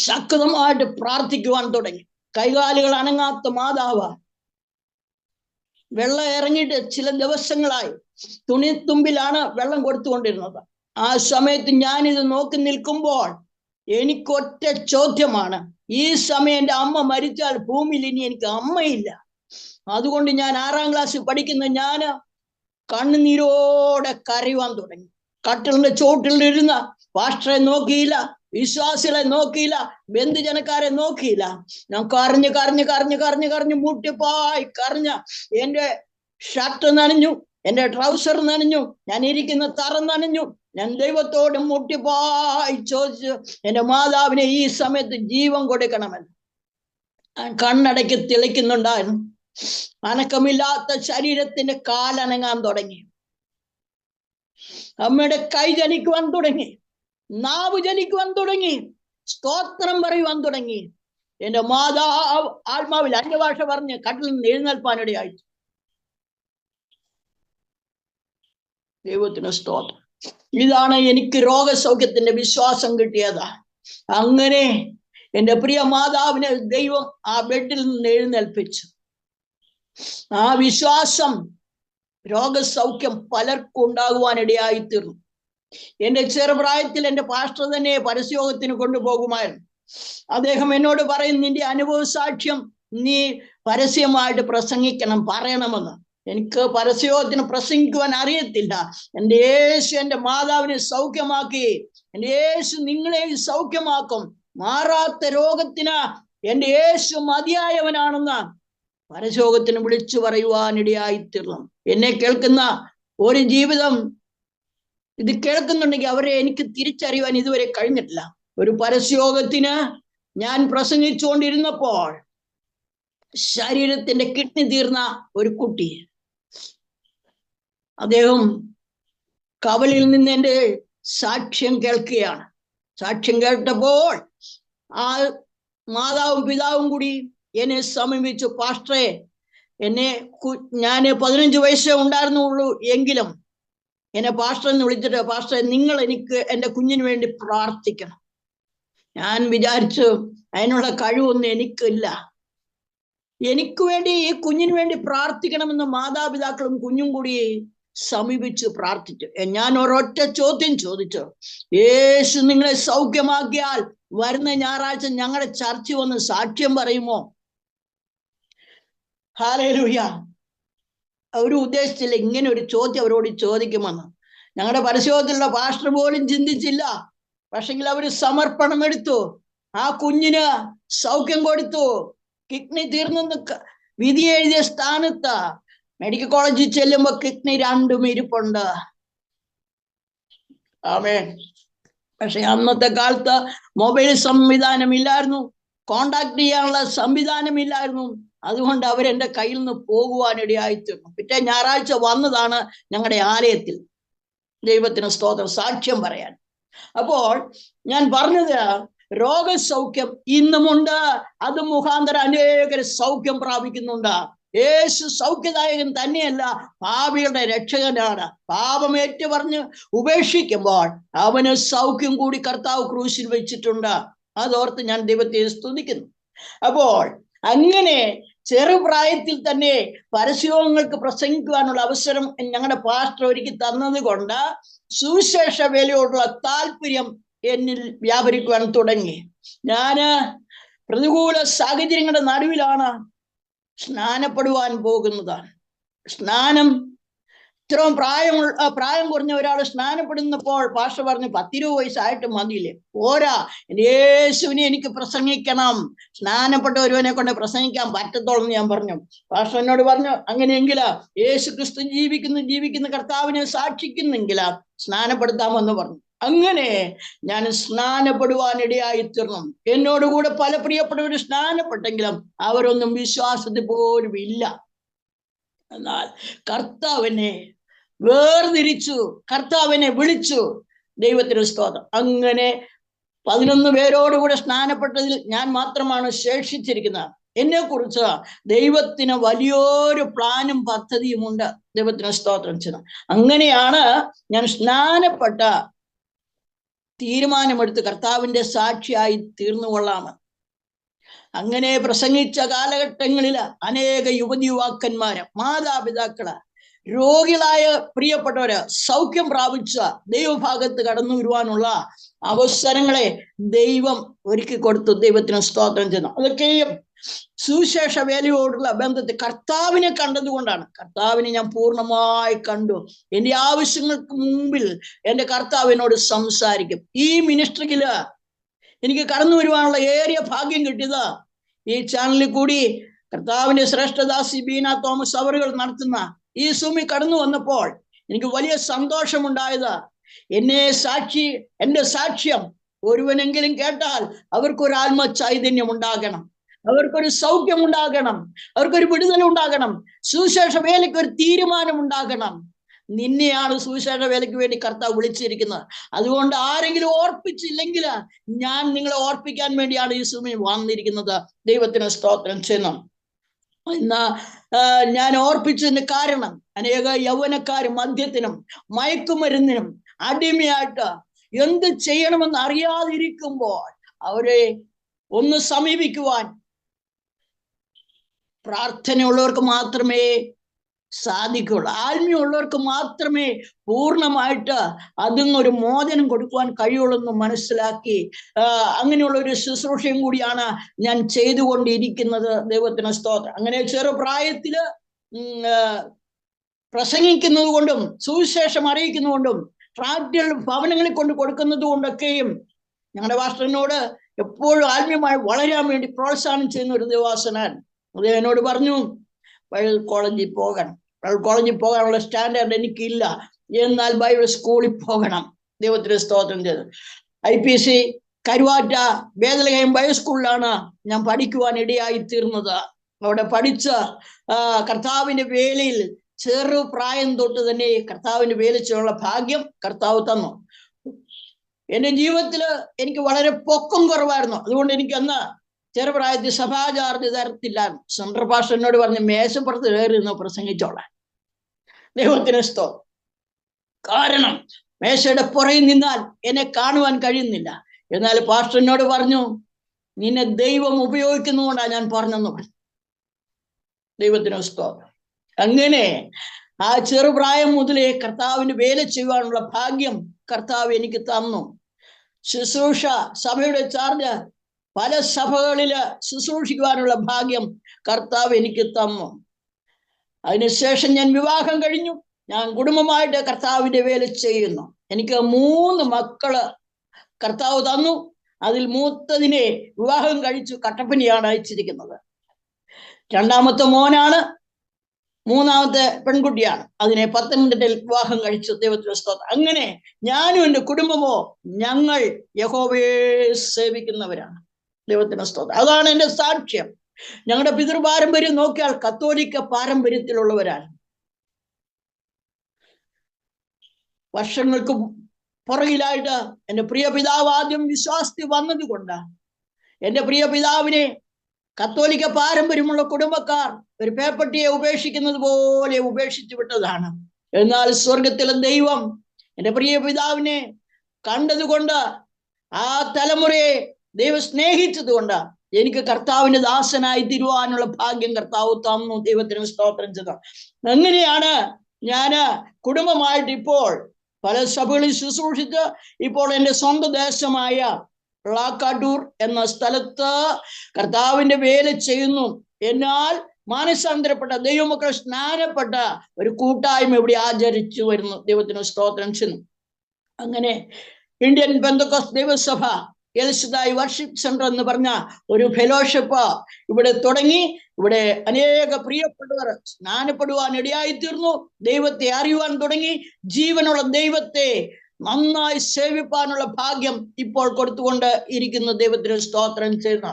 ശക്തമായിട്ട് പ്രാർത്ഥിക്കുവാൻ തുടങ്ങി. കൈകാലുകൾ അനങ്ങാത്ത മാതാവ്. വെള്ളം ഇറങ്ങിയിട്ട് ചില ദിവസങ്ങളായി തുണിത്തുമ്പിലാണ് വെള്ളം കൊടുത്തുകൊണ്ടിരുന്നത്. ആ സമയത്ത് ഞാനിത് നോക്കി നിൽക്കുമ്പോൾ എനിക്കൊറ്റ ചോദ്യമാണ്, ഈ സമയം എൻ്റെ അമ്മ മരിച്ചാൽ ഭൂമിയിൽ ഇനി എനിക്ക് അമ്മയില്ല. അതുകൊണ്ട് ഞാൻ 6ാം ക്ലാസ്സിൽ പഠിക്കുന്ന ഞാൻ കണ്ണുനീരോടെ കരയുവാൻ തുടങ്ങി. കട്ടിലിന്റെ ചോട്ടിലിരുന്ന പാസ്റ്ററെ നോക്കിയില്ല, വിശ്വാസികളെ നോക്കിയില്ല, ബന്ധുജനക്കാരെ നോക്കിയില്ല. ഞാൻ കരഞ്ഞ് കരഞ്ഞ് കരഞ്ഞ് കരഞ്ഞ് കരഞ്ഞ് മുട്ടിപ്പായി കരഞ്ഞ എൻ്റെ ഷർട്ട് നനഞ്ഞു, എൻ്റെ ട്രൗസർ നനഞ്ഞു, ഞാൻ ഇരിക്കുന്ന തറ നനഞ്ഞു. ഞാൻ ദൈവത്തോട് മുട്ടിപ്പായി ചോദിച്ചു, എൻ്റെ മാതാവിനെ ഈ സമയത്ത് ജീവൻ കൊടുക്കണമെന്ന്. കണ്ണടയ്ക്ക് തിളയ്ക്കുന്നുണ്ടായിരുന്നു. അനക്കമില്ലാത്ത ശരീരത്തിന്റെ കാലനങ്ങാൻ തുടങ്ങി. അമ്മയുടെ കൈ ജനിക്കുവാൻ തുടങ്ങി, നാവ് ജനിക്കുവാൻ തുടങ്ങി, സ്തോത്രം പറയുവാൻ തുടങ്ങി. എന്റെ മാതാവ് ആത്മാവിൽ അന്യഭാഷ പറഞ്ഞ് കട്ടിൽ നിന്ന് എഴുന്നേൽപ്പാനിടയായി. ദൈവത്തിന് സ്തോത്രം. ഇതാണ് എനിക്ക് രോഗസൗഖ്യത്തിന്റെ വിശ്വാസം കിട്ടിയത്. അങ്ങനെ എൻ്റെ പ്രിയ മാതാവിനെ ദൈവം ആ ബെഡിൽ നിന്ന് എഴുന്നേൽപ്പിച്ചു. ആ വിശ്വാസം രോഗസൗഖ്യം പലർക്കും ഉണ്ടാകുവാനിടയായി തീർന്നു. എൻ്റെ ചെറുപ്രായത്തിൽ എൻ്റെ പാസ്റ്റർ തന്നെ പരസ്യയോഗത്തിന് കൊണ്ടുപോകുമായിരുന്നു. അദ്ദേഹം എന്നോട് പറയും, നിന്റെ അനുഭവ സാക്ഷ്യം നീ പരസ്യമായിട്ട് പ്രസംഗിക്കണം, പറയണമെന്ന്. എനിക്ക് പരസ്യയോഗത്തിന് പ്രസംഗിക്കുവാൻ അറിയത്തില്ല. എൻ്റെ യേശു എൻ്റെ മാതാവിനെ സൗഖ്യമാക്കി, എൻ്റെ യേശു നിങ്ങളെ സൗഖ്യമാക്കും, മാറാത്ത രോഗത്തിന് എൻ്റെ യേശു മതിയായവനാണെന്ന് പരസ്യയോഗത്തിന് വിളിച്ചു പറയുവാനിടയായിത്തീർന്നു. എന്നെ കേൾക്കുന്ന ഒരു ജീവിതം ഇത് കേൾക്കുന്നുണ്ടെങ്കിൽ അവരെ എനിക്ക് തിരിച്ചറിയുവാൻ ഇതുവരെ കഴിഞ്ഞിട്ടില്ല. ഒരു പരസ്യയോഗത്തിന് ഞാൻ പ്രസംഗിച്ചുകൊണ്ടിരുന്നപ്പോൾ ശരീരത്തിന്റെ കിഡ്നി തീർന്ന ഒരു കുട്ടി, അദ്ദേഹം കവലിൽ നിന്ന് എൻ്റെ സാക്ഷ്യം കേൾക്കുകയാണ്. സാക്ഷ്യം കേട്ടപ്പോൾ ആ മാതാവും പിതാവും കൂടി എന്നെ സമീപിച്ചു. പാസ്റ്ററെ, ഞാൻ 15 വയസ്സേ ഉണ്ടായിരുന്നുള്ളൂ, എങ്കിലും എന്നെ പാസ്റ്റർ എന്ന് വിളിച്ചിട്ട്, പാസ്റ്ററെ നിങ്ങൾ എനിക്ക് എൻ്റെ കുഞ്ഞിന് വേണ്ടി പ്രാർത്ഥിക്കണം. ഞാൻ വിചാരിച്ചു അതിനുള്ള കഴിവൊന്നും എനിക്കില്ല. എനിക്ക് വേണ്ടി, ഈ കുഞ്ഞിന് വേണ്ടി പ്രാർത്ഥിക്കണമെന്ന് മാതാപിതാക്കളും കുഞ്ഞും കൂടി സമീപിച്ച് പ്രാർത്ഥിച്ചു. ഞാൻ ഒരൊറ്റ ചോദ്യം ചോദിച്ചു, യേശു നിങ്ങളെ സൗഖ്യമാക്കിയാൽ വരുന്ന ഞായറാഴ്ച ഞങ്ങളുടെ ചർച്ചിൽ വന്ന് സാക്ഷ്യം പറയുമോ? ഹല്ലേലൂയ. അവർ ഉദ്ദേശിച്ചില്ല ഇങ്ങനെ ഒരു ചോദ്യം അവരോട് ചോദിക്കുമെന്ന്. ഞങ്ങളുടെ പരസ്യത്തിലുള്ള പാസ്റ്റർ പോലും ചിന്തിച്ചില്ല. പക്ഷെങ്കിൽ അവർ സമർപ്പണം എടുത്തു, ആ കുഞ്ഞിന് സൗഖ്യം കൊടുത്തു. കിഡ്നി തീർന്നെന്ന് വിധി എഴുതിയ സ്ഥാനത്ത് മെഡിക്കൽ കോളേജിൽ ചെല്ലുമ്പോ കിഡ്നി 2 ഇരിപ്പുണ്ട്. ആമേൻ. പക്ഷെ അന്നത്തെ കാലത്ത് മൊബൈൽ സംവിധാനം ഇല്ലായിരുന്നു, കോണ്ടാക്ട് ചെയ്യാനുള്ള സംവിധാനം ഇല്ലായിരുന്നു. അതുകൊണ്ട് അവരെന്റെ കയ്യിൽ നിന്ന് പോകുവാനിടയായിത്തീർന്നു. പിറ്റേ ഞായറാഴ്ച വന്നതാണ് ഞങ്ങളുടെ ആലയത്തിൽ ദൈവത്തിന് സ്തോത്രം സാക്ഷ്യം പറയാൻ. അപ്പോൾ ഞാൻ പറഞ്ഞത്, രോഗസൗഖ്യം ഇന്നുമുണ്ട്. അത് മുഖാന്തരം അനേകർ സൗഖ്യം പ്രാപിക്കുന്നുണ്ട്. യേശു സൗഖ്യദായകൻ തന്നെയല്ല, പാപികളുടെ രക്ഷകനാണ്. പാപം ഏറ്റുപറഞ്ഞ് ഉപേക്ഷിക്കുമ്പോൾ അവന് സൗഖ്യം കൂടി കർത്താവ് ക്രൂശിൽ വെച്ചിട്ടുണ്ട്. അതോർത്ത് ഞാൻ ദൈവത്തെ സ്തുതിക്കുന്നു. അപ്പോൾ അങ്ങനെ ചെറുപ്രായത്തിൽ തന്നെ പരസ്യങ്ങൾക്ക് പ്രസംഗിക്കുവാനുള്ള അവസരം ഞങ്ങളുടെ പാസ്റ്റർ ഒരുക്കി തന്നത് കൊണ്ട് സുവിശേഷ വേലയോടുള്ള താല്പര്യം എന്നിൽ വ്യാപരിക്കുവാൻ തുടങ്ങി. ഞാന് പ്രതികൂല സാഹചര്യങ്ങളുടെ നടുവിലാണ് സ്നാനപ്പെടുവാൻ പോകുന്നത്. സ്നാനം ഇത്രയും പ്രായം കുറഞ്ഞ ഒരാൾ സ്നാനപ്പെടുന്നപ്പോൾ പാസ്റ്റർ പറഞ്ഞു 10-20 വയസ്സായിട്ട് മതിയില്ലേ, പോരാ, യേശുവിനെ എനിക്ക് പ്രസംഗിക്കണം, സ്നാനപ്പെട്ട ഒരുവനെ കൊണ്ട് പ്രസംഗിക്കാൻ പറ്റത്തോളം ഞാൻ പറഞ്ഞു. പാസ്റ്റർ എന്നോട് പറഞ്ഞു, അങ്ങനെയെങ്കിൽ യേശു ക്രിസ്തു ജീവിക്കുന്ന കർത്താവിനെ സാക്ഷിക്കുന്നെങ്കിൽ സ്നാനപ്പെടുത്താമെന്ന് പറഞ്ഞു. അങ്ങനെ ഞാൻ സ്നാനപ്പെടുവാൻ ഇടയായി തീർന്നു. എന്നോടുകൂടെ പല പ്രിയപ്പെട്ടവർ സ്നാനപ്പെട്ടെങ്കിലും അവരൊന്നും വിശ്വാസത്തിൽ പോലും ഇല്ല. എന്നാൽ കർത്താവിനെ വേർതിരിച്ചു, കർത്താവിനെ വിളിച്ചു. ദൈവത്തിന് സ്തോത്രം. അങ്ങനെ 11 പേരോടുകൂടെ സ്നാനപ്പെട്ടതിൽ ഞാൻ മാത്രമാണ് ശേഷിച്ചിരിക്കുന്നത്. എന്നെ കുറിച്ച് ദൈവത്തിന് വലിയൊരു പ്ലാനും പദ്ധതിയും ഉണ്ട്. ദൈവത്തിന് സ്തോത്രം ചെയ്യുന്നു. അങ്ങനെയാണ് ഞാൻ സ്നാനപ്പെട്ട തീരുമാനമെടുത്ത് കർത്താവിന്റെ സാക്ഷിയായി തീർന്നുകൊള്ളാം. അങ്ങനെ പ്രസംഗിച്ച കാലഘട്ടങ്ങളിൽ അനേക യുവാക്കന്മാര്, മാതാപിതാക്കള്, രോഗികളായ പ്രിയപ്പെട്ടവര് സൗഖ്യം പ്രാപിച്ച ദൈവഭാഗത്ത് കടന്നു വരുവാനുള്ള അവസരങ്ങളെ ദൈവം ഒരുക്കി കൊടുത്തു. ദൈവത്തിന് സ്തോത്രം ചെയ്യുന്നു. അതൊക്കെയും സുവിശേഷ വേലയോടുള്ള ബന്ധത്തിൽ കർത്താവിനെ കണ്ടതുകൊണ്ടാണ്. കർത്താവിനെ ഞാൻ പൂർണ്ണമായി കണ്ടു. എൻ്റെ ആവശ്യങ്ങൾക്ക് മുമ്പിൽ എൻ്റെ കർത്താവിനോട് സംസാരിക്കും. ഈ മിനിസ്ട്രിയില് എനിക്ക് കടന്നു വരുവാനുള്ള ഏറിയ ഭാഗ്യം കിട്ടിയത് ഈ ചാനലിൽ കൂടി കർത്താവിന്റെ ശ്രേഷ്ഠദാസി ബീന തോമസ് അവറുകൾ നടത്തുന്ന ഈ സൂമിൽ കടന്നു വന്നപ്പോൾ എനിക്ക് വലിയ സന്തോഷമുണ്ടായത്, എന്റെ സാക്ഷ്യം ഒരുവനെങ്കിലും കേട്ടാൽ അവർക്കൊരു ആത്മ ചൈതന്യം ഉണ്ടാകണം, അവർക്കൊരു സൗഖ്യം ഉണ്ടാകണം, അവർക്കൊരു വിടുതൽ ഉണ്ടാകണം, സുവിശേഷ വേലയ്ക്ക് ഒരു തീരുമാനം ഉണ്ടാകണം. നിന്നെയാണ് സുവിശേഷ വേലയ്ക്ക് വേണ്ടി കർത്താവ് വിളിച്ചിരിക്കുന്നത്. അതുകൊണ്ട് ആരെങ്കിലും ഓർപ്പിച്ചില്ലെങ്കിൽ ഞാൻ നിങ്ങളെ ഓർപ്പിക്കാൻ വേണ്ടിയാണ് ഈ സമയം വന്നിരിക്കുന്നത്. ദൈവത്തിന് സ്തോത്രം ചെയ്യുന്നു. ഇന്ന് ഞാൻ ഓർപ്പിച്ചതിന് കാരണം അനേക യൗവനക്കാരും മദ്യത്തിനും മയക്കുമരുന്നിനും അടിമയായിട്ട് എന്ത് ചെയ്യണമെന്ന് അറിയാതിരിക്കുമ്പോൾ അവരെ ഒന്ന് സമീപിക്കുവാൻ പ്രാർത്ഥനയുള്ളവർക്ക് മാത്രമേ സാധിക്കുള്ളൂ. ആത്മീയമുള്ളവർക്ക് മാത്രമേ പൂർണ്ണമായിട്ട് അതിൽ നിന്നൊരു മോചനം കൊടുക്കുവാൻ കഴിയുള്ളൂ എന്ന് മനസ്സിലാക്കി അങ്ങനെയുള്ള ഒരു ശുശ്രൂഷയും കൂടിയാണ് ഞാൻ ചെയ്തുകൊണ്ടിരിക്കുന്നത്. ദൈവത്തിന് സ്തോത്രം. അങ്ങനെ ചെറുപ്രായത്തില് പ്രസംഗിക്കുന്നത് കൊണ്ടും സുവിശേഷം അറിയിക്കുന്നതുകൊണ്ടും ട്രാക്റ്റുകൾ ഭവനങ്ങളിൽ കൊണ്ട് കൊടുക്കുന്നത് കൊണ്ടൊക്കെയും ഞങ്ങളുടെ പാസ്റ്ററിനോട് എപ്പോഴും ആത്മീയമായി വളരാൻ വേണ്ടി പ്രോത്സാഹനം ചെയ്യുന്ന ഒരു ദേവാസനാൻ അദ്ദേഹം എന്നോട് പറഞ്ഞു, ബൈബിൾ കോളേജിൽ പോകണം. ബൈബിൾ കോളേജിൽ പോകാനുള്ള സ്റ്റാൻഡേർഡ് എനിക്കില്ല, എന്നാൽ ബൈബിൾ സ്കൂളിൽ പോകണം. ദൈവത്തിന് സ്തോത്രം ചെയ്തു. IPC കരുവാറ്റ ബേദലഹേം ബൈബിൾ സ്കൂളിലാണ് ഞാൻ പഠിക്കുവാൻ ഇടയായി തീർന്നത്. അവിടെ പഠിച്ച കർത്താവിന്റെ വേലയിൽ ചെറുപ്രായം തൊട്ട് തന്നെ കർത്താവിന്റെ വേല ചെയ്യാനുള്ള ഭാഗ്യം കർത്താവ് തന്നു. എന്റെ ജീവിതത്തില് എനിക്ക് വളരെ പൊക്കം കുറവായിരുന്നു. അതുകൊണ്ട് എനിക്ക് അന്ന് ചെറുപ്രായത്തിൽ സഭാചാർജ് തരത്തില്ലായിരുന്നു. സെൻട്രൽ പാസ്റ്റർ എന്നോട് പറഞ്ഞ് മേശപ്പുറത്ത് കയറി നിന്ന് പ്രസംഗിച്ചോളാൻ. ദൈവത്തിന് സ്തോത്രം. കാരണം മേശയുടെ പുറയിൽ നിന്നാൽ എന്നെ കാണുവാൻ കഴിയുന്നില്ല. എന്നാൽ പാസ്റ്റർ എന്നോട് പറഞ്ഞു, നിന്നെ ദൈവം ഉപയോഗിക്കുന്നതുകൊണ്ടാണ് ഞാൻ പറഞ്ഞെന്ന് പറഞ്ഞു. ദൈവത്തിന് സ്തോത്രം. അങ്ങനെ ആ ചെറുപ്രായം മുതലേ കർത്താവിന് വേല ചെയ്യുവാനുള്ള ഭാഗ്യം കർത്താവ് എനിക്ക് തന്നു. ശുശ്രൂഷ സഭയുടെ ചാർജ് പല സഭകളില് ശുശ്രൂഷിക്കുവാനുള്ള ഭാഗ്യം കർത്താവ് എനിക്ക് തന്നു. അതിനുശേഷം ഞാൻ വിവാഹം കഴിഞ്ഞു. ഞാൻ കുടുംബമായിട്ട് കർത്താവിന്റെ വേല ചെയ്യുന്നു. എനിക്ക് 3 മക്കള് കർത്താവ് തന്നു. അതിൽ മൂത്തതിനെ വിവാഹം കഴിച്ചു കട്ടപ്പനയാണ് അയച്ചിരിക്കുന്നത്. 2ാമത്തെ മോനാണ്, 3ാമത്തെ പെൺകുട്ടിയാണ്. അതിനെ പത്തനംതിട്ടയിൽ വിവാഹം കഴിച്ചു. ദൈവത്തിന്റെ സ്തോത്രം. അങ്ങനെ ഞാനും എൻ്റെ കുടുംബമോ ഞങ്ങൾ യഹോവയെ സേവിക്കുന്നവരാണ്. ദൈവത്തിന്റെ സ്തോത്രം. അതാണ് എൻ്റെ സാക്ഷ്യം. ഞങ്ങളുടെ പിതൃപാരമ്പര്യം നോക്കിയാൽ കത്തോലിക്ക പാരമ്പര്യത്തിലുള്ളവരാണ്. വർഷങ്ങൾക്ക് പുറകിലായിട്ട് എൻ്റെ പ്രിയ പിതാവ് ആദ്യം വിശ്വാസത്തിൽ വന്നത് കൊണ്ടാണ് എൻ്റെ പ്രിയ പിതാവിനെ കത്തോലിക്ക പാരമ്പര്യമുള്ള കുടുംബക്കാർ ഒരു പേപ്പട്ടിയെ ഉപേക്ഷിക്കുന്നത് പോലെ ഉപേക്ഷിച്ചു വിട്ടതാണ്. എന്നാൽ സ്വർഗത്തിലെ ദൈവം എൻ്റെ പ്രിയ പിതാവിനെ കണ്ടതുകൊണ്ട്, ആ തലമുറയെ ദൈവം സ്നേഹിച്ചത് കൊണ്ട് എനിക്ക് കർത്താവിന്റെ ദാസനായി തീരുവാനുള്ള ഭാഗ്യം കർത്താവ് തന്നു. ദൈവത്തിന് സ്തോത്രം ചെയ്തു. അങ്ങനെയാണ് ഞാന് കുടുംബമായിട്ട് ഇപ്പോൾ പല സഭകളിൽ ശുശ്രൂഷിച്ച് ഇപ്പോൾ എൻ്റെ സ്വന്തം ദേശമായ ളാക്കാട്ടൂർ എന്ന സ്ഥലത്ത് കർത്താവിന്റെ വേല ചെയ്യുന്നു. എന്നാൽ മാനസാന്തരപ്പെട്ട ദൈവമക്കൾ സ്നാനപ്പെട്ട ഒരു കൂട്ടായ്മ ഇവിടെ ആചരിച്ചു വരുന്നു. ദൈവത്തിന് സ്തോത്രം ചെയ്യുന്നു. അങ്ങനെ ഇന്ത്യൻ പെന്തക്കോസ്ത് ദൈവസഭ എൽഷദായ് വർഷിപ്പ് സെന്റർ എന്ന് പറഞ്ഞ ഒരു ഫെലോഷിപ്പ് ഇവിടെ തുടങ്ങി. ഇവിടെ അനേക പ്രിയപ്പെട്ടവർ സ്നാനപ്പെടുവാൻ ഇടയായിത്തീർന്നു, ദൈവത്തെ അറിയുവാൻ തുടങ്ങി. ജീവനുള്ള ദൈവത്തെ നന്നായി സേവിപ്പാനുള്ള ഭാഗ്യം ഇപ്പോൾ കൊടുത്തുകൊണ്ട് ഇരിക്കുന്ന ദൈവത്തിന് സ്തോത്രം ചെയ്യുന്ന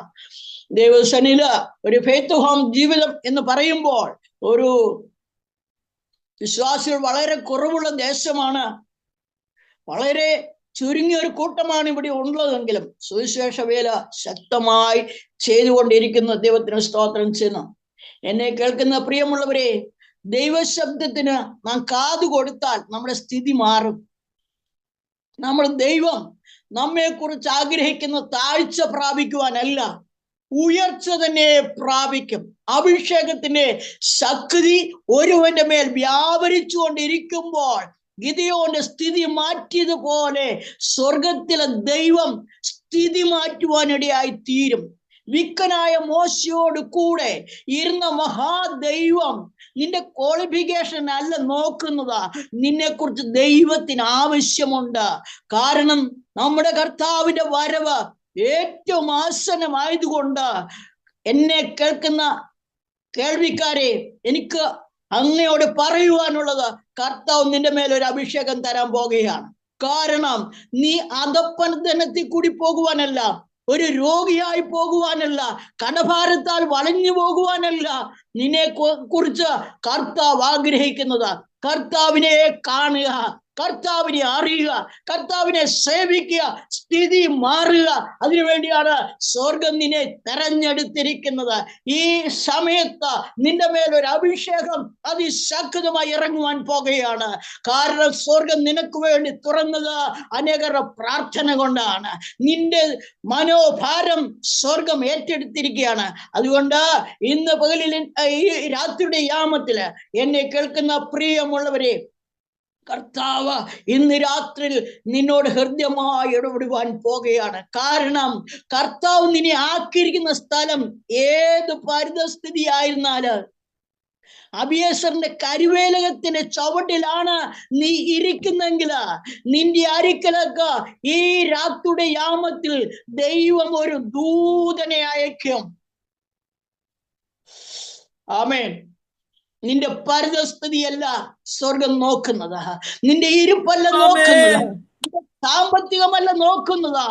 ദൈവസനില് ഒരു ഫെയ്ത്ത് ഹോം ജീവിതം എന്ന് പറയുമ്പോൾ ഒരു വിശ്വാസികൾ വളരെ കുറവുള്ള ദേശമാണ്, വളരെ ചുരുങ്ങിയ ഒരു കൂട്ടമാണ് ഇവിടെ ഉള്ളതെങ്കിലും സുവിശേഷ വേല ശക്തമായി ചെയ്തുകൊണ്ടിരിക്കുന്ന ദൈവത്തിന് സ്തോത്രം ചെയ്യുന്നു. എന്നെ കേൾക്കുന്ന പ്രിയമുള്ളവരെ, ദൈവശബ്ദത്തിന് നാം കാതു കൊടുത്താൽ നമ്മുടെ സ്ഥിതി മാറും. നമ്മുടെ ദൈവം നമ്മെ കുറിച്ച് ആഗ്രഹിക്കുന്ന താഴ്ച പ്രാപിക്കുവാനല്ല, ഉയർച്ച തന്നെ പ്രാപിക്കും. അഭിഷേകത്തിന്റെ ശക്തി ഒരുവന്റെ മേൽ വ്യാപരിച്ചു കൊണ്ടിരിക്കുമ്പോൾ ഗിദെയോന്റെ സ്ഥിതി മാറ്റിയതുപോലെ സ്വർഗത്തിലെ ദൈവം സ്ഥിതി മാറ്റുവാനിടയായി തീരും. വിക്കനായ മോശയോട് കൂടെ ഇരുന്ന മഹാദൈവം നിന്റെ ക്വാളിഫിക്കേഷൻ അല്ല നോക്കുന്നതാ, നിന്നെ കുറിച്ച് ദൈവത്തിന് ആവശ്യമുണ്ട്. കാരണം നമ്മുടെ കർത്താവിന്റെ വരവ് ഏറ്റവും ആസന്നമായതുകൊണ്ട് എന്നെ കേൾക്കുന്ന കേൾവിക്കാരെ, എനിക്ക് അങ്ങയോട് പറയുവാനുള്ളത്, കർത്താവ് നിന്റെ മേലൊരു അഭിഷേകം തരാൻ പോകുകയാണ്. കാരണം നീ അധപ്പതനത്തിൽ കൂടി പോകുവാനല്ല, ഒരു രോഗിയായി പോകുവാനല്ല, കടഭാരത്താൽ വളഞ്ഞു പോകുവാനല്ല നിന്നെ കുറിച്ച് കർത്താവ് ആഗ്രഹിക്കുന്നത്. കർത്താവിനെ കാണുക, കർത്താവിനെ അറിയുക, കർത്താവിനെ സേവിക്കുക, സ്ഥിതി മാറുക. അതിനുവേണ്ടിയാണ് സ്വർഗം നിന്നെ തെരഞ്ഞെടുത്തിരിക്കുന്നത്. ഈ സമയത്ത് നിന്റെ മേലൊരു അഭിഷേകം അതിശക്തമായി ഇറങ്ങുവാൻ പോകുകയാണ്. കാരണം സ്വർഗം നിനക്ക് വേണ്ടി തുറന്നത് അനേകരുടെ പ്രാർത്ഥന കൊണ്ടാണ്. നിന്റെ മനോഭാരം സ്വർഗം ഏറ്റെടുത്തിരിക്കുകയാണ്. അതുകൊണ്ട് ഇന്ന് പകലിൽ, ഈ രാത്രിയുടെ യാമത്തില് എന്നെ കേൾക്കുന്ന പ്രിയമുള്ളവരെ, കർത്താവ് ഇന്ന് രാത്രിയിൽ നിന്നോട് ഹൃദ്യമായി ഇടപെടുവാൻ പോകുകയാണ്. കാരണം കർത്താവ് നിന്നെ ആക്കിയിരിക്കുന്ന സ്ഥലം ഏത് പരിതസ്ഥിതി ആയിരുന്നാല്, അബിയേസറിന്റെ കരുവേലകത്തിന്റെ ചുവട്ടിലാണ് നീ ഇരിക്കുന്നെങ്കിൽ നിന്റെ അരിക്കലൊക്കെ ഈ രാത്രിയുടെ യാമത്തിൽ ദൈവം ഒരു ദൂതനെ അയക്കും. ആമേൻ. നിന്റെ പരിതസ്ഥിതിയല്ല സ്വർഗം നോക്കുന്നത്, നിന്റെ ഇരുപ്പല്ല നോക്കുന്നത്, സാമ്പത്തികമല്ല നോക്കുന്നത്.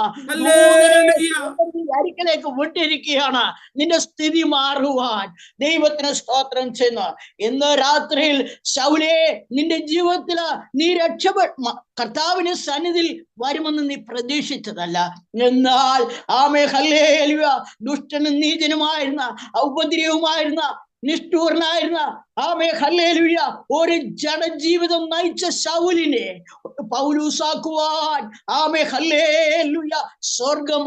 അരിക്കലേക്ക് വിട്ടിരിക്കുകയാണ് നിന്റെ സ്ഥിതി മാറുവാൻ. ദൈവത്തിന് സ്തോത്രം ചെയ്യുന്നു. ഇന്ന് രാത്രിയിൽ ശൗലേ, നിന്റെ ജീവിതത്തില് നീ കർത്താവിന്റെ സന്നിധിയിൽ വരുമെന്ന് നീ പ്രതീക്ഷിച്ചതല്ല. എന്നാൽ ആമേ ഹല്ലേലൂയ, ദുഷ്ടനും നീചനുമായിരുന്ന, ഉപദ്രവമായിരുന്ന, നിഷ്ഠൂരനായിരുന്ന, ആമേ ഹല്ലേലൂയ, ഒരു ജനജീവിതം നയിച്ച ശൗലിനെ പൗലൂസാക്കുവാൻ, ആമേ ഹല്ലേലൂയ, സ്വർഗം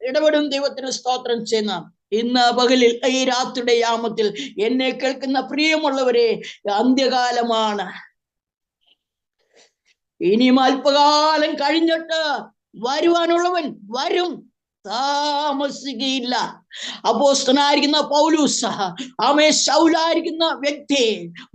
ഇടപെടും. ദൈവത്തിന് സ്തോത്രം ചെയ്യുന്ന ഇന്ന് പകലിൽ, ഈ രാത്രിയുടെ യാമത്തിൽ എന്നെ കേൾക്കുന്ന പ്രിയമുള്ളവരെ, അന്ത്യകാലമാണ്. ഇനിയും അല്പകാലം കഴിഞ്ഞിട്ട് വരുവാനുള്ളവൻ വരും, താമസിക്കുകയില്ല. അപ്പോസ്തലനായിരിക്കുന്ന പൗലൂസ്, ആമേ ശൗലായിരിക്കുന്ന വ്യക്തി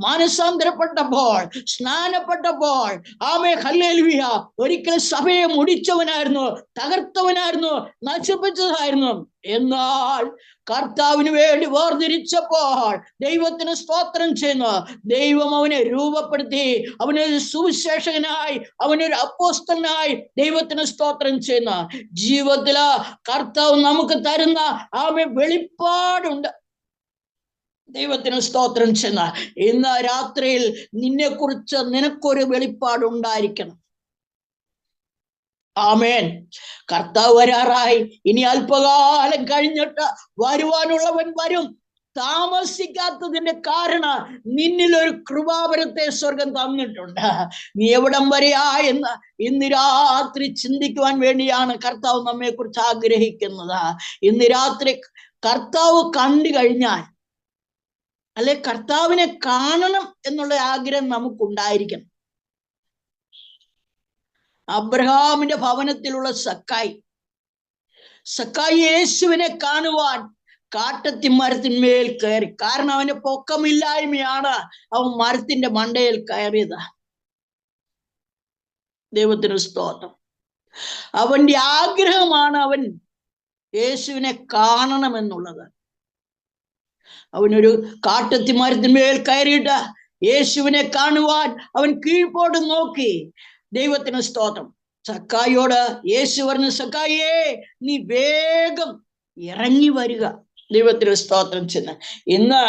മാനസാന്തരപ്പെട്ടപ്പോൾ, സ്നാനപ്പെട്ടപ്പോൾ, ആമേ ഹല്ലേലൂയ, ഒരിക്കൽ സഭയെ മുടിച്ചവനായിരുന്നു, തകർത്തവനായിരുന്നു, നശിപ്പിച്ചതായിരുന്നു. എന്നാൽ കർത്താവിന് വേണ്ടി വേർതിരിച്ചപ്പോൾ ദൈവത്തിന് സ്തോത്രം ചെയ്യുന്നു. ദൈവം അവനെ രൂപപ്പെടുത്തി, അവനൊരു സുവിശേഷകനായി, അവനൊരു അപ്പോസ്തലനായി. ദൈവത്തിന് സ്തോത്രം ചെയ്യുന്നു. ജീവിതത്തില് കർത്താവ് നമുക്ക് തരുന്ന ആമേ വെളിപ്പാടുണ്ട്. ദൈവത്തിന് സ്തോത്രം ചെയ്യുന്ന ഇന്ന് രാത്രിയിൽ നിന്നെ കുറിച്ച് നിനക്കൊരു വെളിപ്പാടുണ്ടായിരിക്കണം. ആമേൻ. കർത്താവ് വരാറായി. ഇനി അല്പകാലം കഴിഞ്ഞിട്ട് വരുവാനുള്ളവൻ വരും. താമസിക്കാത്തതിന്റെ കാരണം നിന്നിലൊരു കൃപാവരത്തെ സ്വർഗം തന്നിട്ടുണ്ട്. നീ എവിടം വരെയാ എന്ന് ഇന്ന് രാത്രി ചിന്തിക്കുവാൻ വേണ്ടിയാണ് കർത്താവ് നമ്മെ കുറിച്ച് ആഗ്രഹിക്കുന്നത്. ഇന്ന് രാത്രി കർത്താവ് കണ്ടു കഴിഞ്ഞാൽ, അല്ലെ, കർത്താവിനെ കാണണം എന്നുള്ള ആഗ്രഹം നമുക്കുണ്ടായിരിക്കണം. അബ്രഹാമിന്റെ ഭവനത്തിലുള്ള സക്കായി യേശുവിനെ കാണുവാൻ കാട്ടത്തി മരത്തിന്മേൽ കയറി. കാരണം അവന് പൊക്കമില്ലായ്മയാണ് അവൻ മരത്തിന്റെ മണ്ടയിൽ കയറിയത്. ദൈവത്തിന് സ്തോത്രം. അവന്റെ ആഗ്രഹമാണ് അവൻ യേശുവിനെ കാണണമെന്നുള്ളത്. അവനൊരു കാട്ടത്തി മരത്തിന്മേൽ കയറിയിട്ട് യേശുവിനെ കാണുവാൻ അവൻ കീഴ്പോട്ട് നോക്കി. ദൈവത്തിന് സ്തോത്രം. സക്കായിയോട് യേശു പറഞ്ഞു, സക്കായിയേ, നീ വേഗം ഇറങ്ങി വരിക. ദൈവത്തിന് സ്തോത്രം ചെന്ന്. ഇന്ന്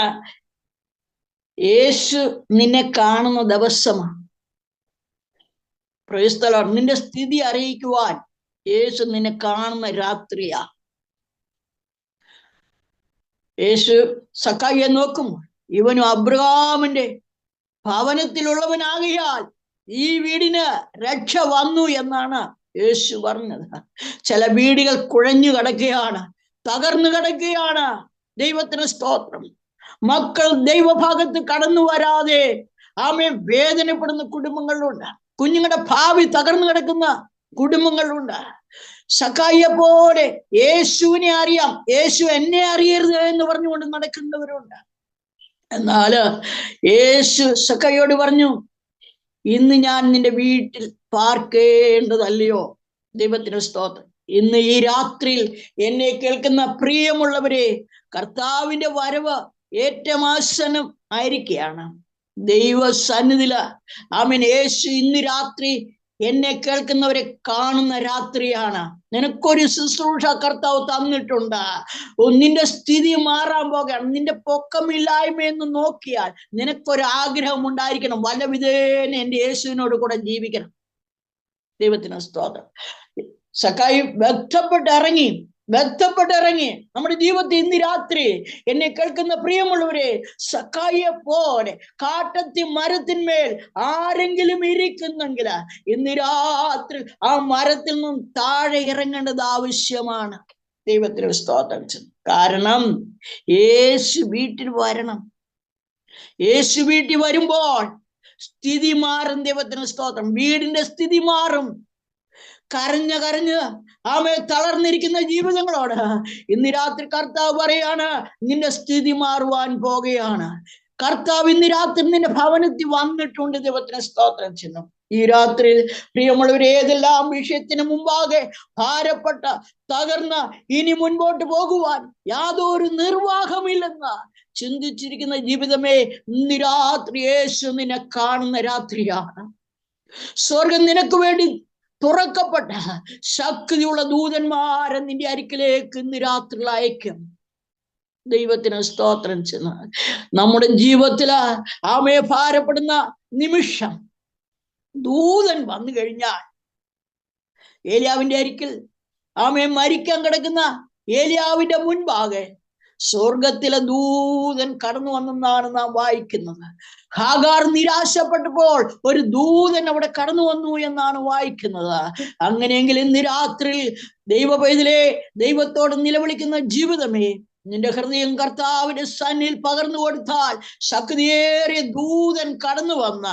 യേശു നിന്നെ കാണുന്ന ദിവസമാണ്. Price the Lord. നിന്റെ സ്ഥിതി അറിയിക്കുവാൻ യേശു നിന്നെ കാണുന്ന രാത്രിയാ. യേശു സക്കായിയെ നോക്കും, ഇവനും അബ്രഹാമിന്റെ ഭവനത്തിലുള്ളവനാകിയാൽ ഈ വീടിന് രക്ഷ വന്നു എന്നാണ് യേശു പറഞ്ഞത്. ചില വീടുകൾ കുഴഞ്ഞു കിടക്കുകയാണ്, തകർന്നു കിടക്കുകയാണ്. ദൈവത്തിന് സ്തോത്രം. മക്കൾ ദൈവഭാഗത്ത് കടന്നു വരാതെ വേദനപ്പെടുന്ന കുടുംബങ്ങളുണ്ട്. കുഞ്ഞുങ്ങളുടെ ഭാവി തകർന്നു കിടക്കുന്ന കുടുംബങ്ങളുണ്ട്. സക്കായിയെ പോലെ യേശുവിനെ അറിയാം, യേശു എന്നെ അറിയരുത് എന്ന് പറഞ്ഞുകൊണ്ട് നടക്കുന്നവരുണ്ട്. എന്നാല് യേശു സക്കായിയോട് പറഞ്ഞു, ഇന്ന് ഞാൻ നിന്റെ വീട്ടിൽ പാർക്കേണ്ടതല്ലയോ? ദൈവത്തിന് സ്തോത്രം. ഇന്ന് ഈ രാത്രിയിൽ എന്നെ കേൾക്കുന്ന പ്രിയമുള്ളവരെ, കർത്താവിന്റെ വരവ് ഏറ്റവും ആസന്നം ആയിരിക്കുകയാണ്. ദൈവസന്നിധിയില് യേശു ഇന്ന് രാത്രി എന്നെ കേൾക്കുന്നവരെ കാണുന്ന രാത്രിയാണ്. നിനക്കൊരു ശുശ്രൂഷ കർത്താവ് തന്നിട്ടുണ്ട്. നിന്റെ സ്ഥിതി മാറാൻ പോകുകയാണ്. നിന്റെ പൊക്കമില്ലായ്മയെന്ന് നോക്കിയാൽ നിനക്കൊരാഗ്രഹം ഉണ്ടായിരിക്കണം, വല്ല വിധേന എന്റെ യേശുവിനോട് കൂടെ ജീവിക്കണം. ദൈവത്തിന് സ്തോത്രം. സക്കായി ബന്ധപ്പെട്ടിറങ്ങി. നമ്മുടെ ജീവിതത്തിൽ ഇന്ന് രാത്രി എന്നെ കേൾക്കുന്ന പ്രിയമുള്ളവരെ, സക്കായിയെ പോലെ കാട്ടത്തി മരത്തിന്മേൽ ആരെങ്കിലും ഇരിക്കുന്നെങ്കിൽ ഇന്ന് രാത്രി ആ മരത്തിൽ നിന്നും താഴെ ഇറങ്ങേണ്ടത് ആവശ്യമാണ്. ദൈവത്തിന് സ്തോത്രം. കാരണം യേശു വീട്ടിൽ വരണം. യേശു വീട്ടിൽ വരുമ്പോൾ സ്ഥിതി മാറും. ദൈവത്തിന് സ്തോത്രം. വീടിന്റെ സ്ഥിതി മാറും. കരഞ്ഞ് തളർന്നിരിക്കുന്ന ജീവിതങ്ങളോട് ഇന്ന് രാത്രി കർത്താവ് പറയാണ്, നിന്റെ സ്ഥിതി മാറുവാൻ പോകുകയാണ്. കർത്താവ് ഇന്ന് രാത്രി നിന്റെ ഭവനത്തിൽ വന്നിട്ടുണ്ട്. ദൈവത്തിന് സ്തോത്രം ചെയ്യുന്നു. ഈ രാത്രി പ്രിയമുള്ളവർ, ഏതെല്ലാം വിഷയത്തിന് മുമ്പാകെ ഭാരപ്പെട്ട തകർന്ന ഇനി മുൻപോട്ട് പോകുവാൻ യാതൊരു നിർവാഹമില്ലെന്ന് ചിന്തിച്ചിരിക്കുന്ന ജീവിതമേ, ഇന്ന് രാത്രി യേശു നിന്നെ കാണുന്ന രാത്രിയാണ്. സ്വർഗം നിനക്ക് വേണ്ടി തുറക്കപ്പെട്ട ശക്തിയുള്ള ദൂതന്മാരെ നിന്റെ അരികിലേക്ക് ഇന്ന് രാത്രി അയക്കും. ദൈവത്തിന് സ്തോത്രം ചെന്ന് നമ്മുടെ ജീവിതത്തില് ഭാരപ്പെടുന്ന നിമിഷം ദൂതൻ വന്നു കഴിഞ്ഞാൽ, ഏലിയാവിന്റെ അരികിൽ മരിക്കാൻ കിടക്കുന്ന ഏലിയാവിന്റെ മുൻപാകെ സ്വർഗത്തിലെ ദൂതൻ കടന്നു വന്നെന്നാണ് നാം വായിക്കുന്നത്. ഹാഗാർ നിരാശപ്പെട്ടപ്പോൾ ഒരു ദൂതൻ അവിടെ കടന്നു വന്നു എന്നാണ് വായിക്കുന്നത്. അങ്ങനെയെങ്കിൽ ഇന്ന് രാത്രി ദൈവ പൈതലേ, ദൈവത്തോട് നിലവിളിക്കുന്ന ജീവിതമേ, നിന്റെ ഹൃദയം കർത്താവിന്റെ സന്നിധിയിൽ പകർന്നു കൊടുത്താൽ ശക്തിയേറിയ ദൂതൻ കടന്നു വന്ന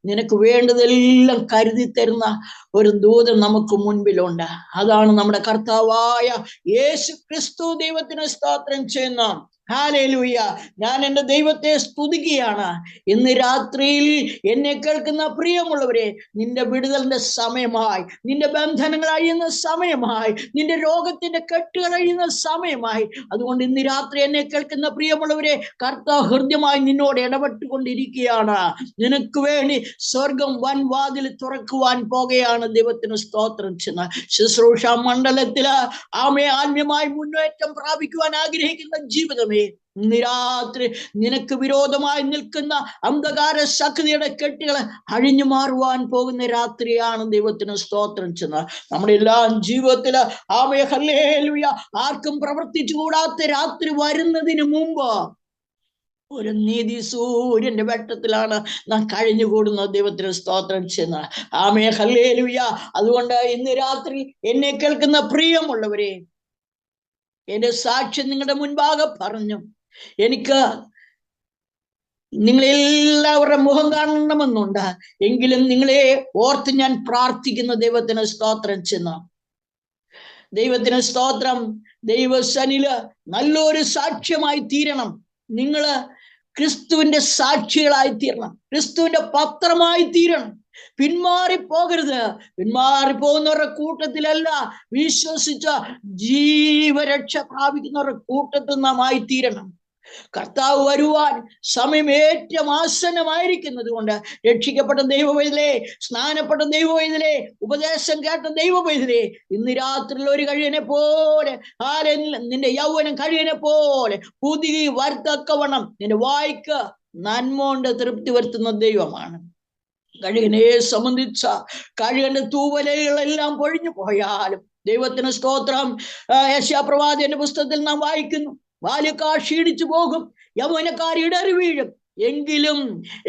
നിനക്ക് വേണ്ടതെല്ലാം കരുതി തരുന്ന ഒരു ദൂതൻ നമുക്ക് മുൻപിലുണ്ട്. അതാണ് നമ്മുടെ കർത്താവായ യേശു ക്രിസ്തു. ദൈവത്തിന് സ്തോത്രം ചെയ്യുന്നു. ഹല്ലേലൂയ. ഞാൻ എൻ്റെ ദൈവത്തെ സ്തുതിക്കുകയാണ്. ഇന്ന് രാത്രിയിൽ എന്നെ കേൾക്കുന്ന പ്രിയമുള്ളവരെ, നിന്റെ വിടുതലിന്റെ സമയമായി, നിന്റെ ബന്ധനങ്ങൾ അഴിയുന്ന സമയമായി, നിന്റെ രോഗത്തിന്റെ കെട്ടുകൾ അഴിയുന്ന സമയമായി. അതുകൊണ്ട് ഇന്ന് രാത്രി എന്നെ കേൾക്കുന്ന പ്രിയമുള്ളവരെ, കർത്താവ് ഹൃദ്യമായി നിന്നോട് ഇടപെട്ടുകൊണ്ടിരിക്കുകയാണ്. നിനക്ക് വേണ്ടി സ്വർഗം വൻവാതിൽ തുറക്കുവാൻ പോകുകയാണ്. ദൈവത്തിന് സ്തോത്രം ചെയ്യുന്ന ശുശ്രൂഷ മണ്ഡലത്തില് ആത്മീയമായി മുന്നേറ്റം പ്രാപിക്കുവാൻ ആഗ്രഹിക്കുന്ന ജീവിതമേ, ഇന്ന് രാത്രി നിനക്ക് വിരോധമായി നിൽക്കുന്ന അന്ധകാര ശക്തിയുടെ കെട്ടുകൾ അഴിഞ്ഞു മാറുവാൻ പോകുന്ന രാത്രിയാണ്. ദൈവത്തിന് സ്തോത്രം ചെന്ന് നമ്മുടെ എല്ലാ ജീവിതത്തില് ഹല്ലേലൂയ ആർക്കും പ്രവർത്തിച്ചു കൂടാത്ത രാത്രി വരുന്നതിന് മുമ്പ് ഒരു നീതി സൂര്യന്റെ വെട്ടത്തിലാണ് നാം കഴിഞ്ഞുകൂടുന്നത്. ദൈവത്തിന് സ്തോത്രം ചെന്ന് ഹല്ലേലൂയ. അതുകൊണ്ട് ഇന്ന് രാത്രി എന്നെ കേൾക്കുന്ന പ്രിയമുള്ളവരെ, എന്റെ സാക്ഷ്യം നിങ്ങളുടെ മുൻപാകെ പറഞ്ഞു. എനിക്ക് നിങ്ങളെല്ലാവരുടെ മുഖം കാണണമെന്നുണ്ട്. എങ്കിലും നിങ്ങളെ ഓർത്ത് ഞാൻ പ്രാർത്ഥിക്കുന്ന ദൈവത്തിന് സ്തോത്രം ചെന്ന ദൈവത്തിന് സ്തോത്രം. ദൈവസനില് നല്ലൊരു സാക്ഷ്യമായി തീരണം. നിങ്ങള് ക്രിസ്തുവിന്റെ സാക്ഷികളായി തീരണം. ക്രിസ്തുവിന്റെ പത്രമായി തീരണം. പിന്മാറിപ്പോകരുത്. പിന്മാറിപ്പോകുന്നവരുടെ കൂട്ടത്തിലല്ല, വിശ്വസിച്ച ജീവരക്ഷ പ്രാപിക്കുന്നവരുടെ കൂട്ടത്തിൽ നാം ആയി തീരണം. കർത്താവ് വരുവാൻ സമയം ഏറ്റവും ആസന്നമായിരിക്കുന്നത് കൊണ്ട് രക്ഷിക്കപ്പെട്ട ദൈവവൈതലേ, സ്നാനപ്പെട്ട ദൈവവൈതലേ, ഉപദേശം കേട്ട ദൈവവൈതലേ, ഇന്ന് രാത്രിയിൽ ഒരു കഴിയനെ പോലെ നിന്റെ യൗവനം കഴിയനെ പോലെ പുതിയ വരത്തക്കവണ്ണം നിന്റെ വായിക്ക് നന്മ കൊണ്ട് തൃപ്തി വരുത്തുന്ന ദൈവമാണ്. കഴുകനെ സംബന്ധിച്ച കഴുകന്റെ തൂവലകളെല്ലാം പൊഴിഞ്ഞു പോയാലും ദൈവത്തിന് സ്തോത്രം. യെശയ്യാപ്രവാചകന്റെ പുസ്തകത്തിൽ നാം വായിക്കുന്നു, ബാല്യക്കാർ ക്ഷീണിച്ചു പോകും, യൗവനക്കാർ ഇടറി വീഴും, എങ്കിലും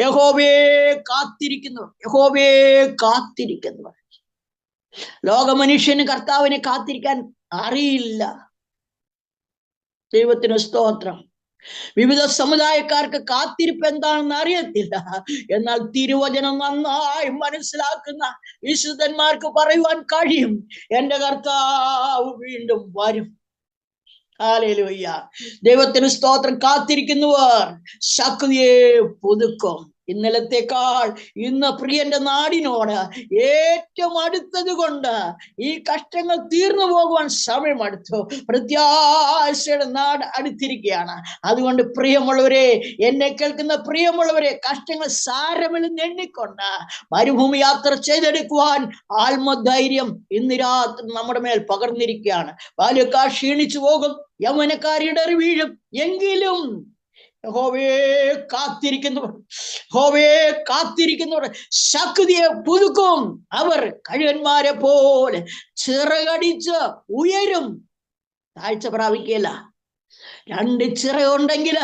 യഹോവയെ കാത്തിരിക്കുന്നവർ, യഹോവയെ കാത്തിരിക്കുന്നവർ. ലോകമനുഷ്യന് കർത്താവിനെ കാത്തിരിക്കാൻ അറിയില്ല. ദൈവത്തിന് സ്തോത്രം. വിവിധ സമുദായക്കാർക്ക് കാത്തിരിപ്പ് എന്താണെന്ന് അറിയത്തില്ല. എന്നാൽ തിരുവചനം നന്നായി മനസ്സിലാക്കുന്ന വിശുദ്ധന്മാർക്ക് പറയുവാൻ കഴിയും, എന്റെ കർത്താവ് വീണ്ടും വരും. ഹല്ലേലൂയ. ദൈവത്തിന് സ്തോത്രം. കാത്തിരിക്കുന്നവർ ശക്തിയെ പുതുക്കും. ഇന്നലത്തേക്കാൾ ഇന്ന് പ്രിയന്റെ നാടിനോട് ഏറ്റവും അടുത്തത് കൊണ്ട് ഈ കഷ്ടങ്ങൾ തീർന്നു പോകുവാൻ സമയമെടുത്തു. പ്രത്യാശയുടെ നാട് അടുത്തിരിക്കുകയാണ്. അതുകൊണ്ട് പ്രിയമുള്ളവരെ, എന്നെ കേൾക്കുന്ന പ്രിയമുള്ളവരെ, കഷ്ടങ്ങൾ സാരമില്ലെന്ന് എണ്ണിക്കൊണ്ട് മരുഭൂമി യാത്ര ചെയ്തെടുക്കുവാൻ ആത്മധൈര്യം ഇന്ന് രാത്രി നമ്മുടെ മേൽ പകർന്നിരിക്കുകയാണ്. ബാല്യക്കാർ ക്ഷീണിച്ചു പോകും, യൗവനക്കാർ ഇടറി വീഴും, എങ്കിലും യഹോവയെ കാത്തിരിക്കുന്നവർ, യഹോവയെ കാത്തിരിക്കുന്നവർ ശക്തിയെ പുതുക്കും. അവർ കഴുകന്മാരെ പോലെ ചിറകടിച്ച് ഉയരും, താഴ്ച പ്രാപിക്കുകയില്ല. രണ്ട് ചിറകുണ്ടെങ്കിൽ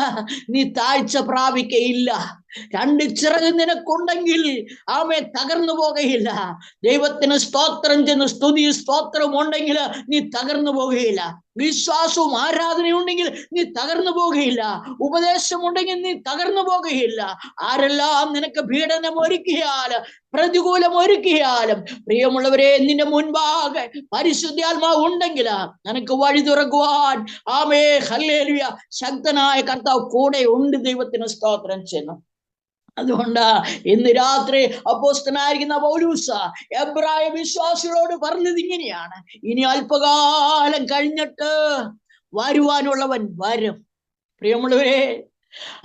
നീ താഴ്ച പ്രാപിക്കയില്ല. രണ്ട് ചിറക് നിനക്കുണ്ടെങ്കിൽ ആമേ തകർന്നു പോകുകയില്ല. ദൈവത്തിന് സ്തോത്രം ചെന്ന് സ്തുതി സ്തോത്രം ഉണ്ടെങ്കിൽ നീ തകർന്നു പോകുകയില്ല. വിശ്വാസവും ആരാധനയും ഉണ്ടെങ്കിൽ നീ തകർന്നു പോകുകയില്ല. ഉപദേശം ഉണ്ടെങ്കിൽ നീ തകർന്നു പോകുകയില്ല. ആരെല്ലാം നിനക്ക് പീഡനം ഒരുക്കിയാലും പ്രതികൂലം ഒരുക്കിയാലും പ്രിയമുള്ളവരെ, നിന്റെ മുൻപാകെ പരിശുദ്ധാത്മാവ് ഉണ്ടെങ്കിൽ നിനക്ക് വഴി തുറക്കുവാൻ ആമേ ഹല്ലേലൂയ ശക്തനായ കർത്താവ് കൂടെ ഉണ്ട്. ദൈവത്തിന് സ്തോത്രം ചെയ്യുന്നു. അതുകൊണ്ട് ഇന്ന് രാത്രി അപ്പോസ്തലനായിരിക്കുന്ന പൗലോസ് എബ്രായ വിശ്വാസികളോട് പറഞ്ഞത് ഇങ്ങനെയാണ്, ഇനി അല്പകാലം കഴിഞ്ഞിട്ട് വരുവാനുള്ളവൻ വരും. പ്രിയമുള്ളവരെ,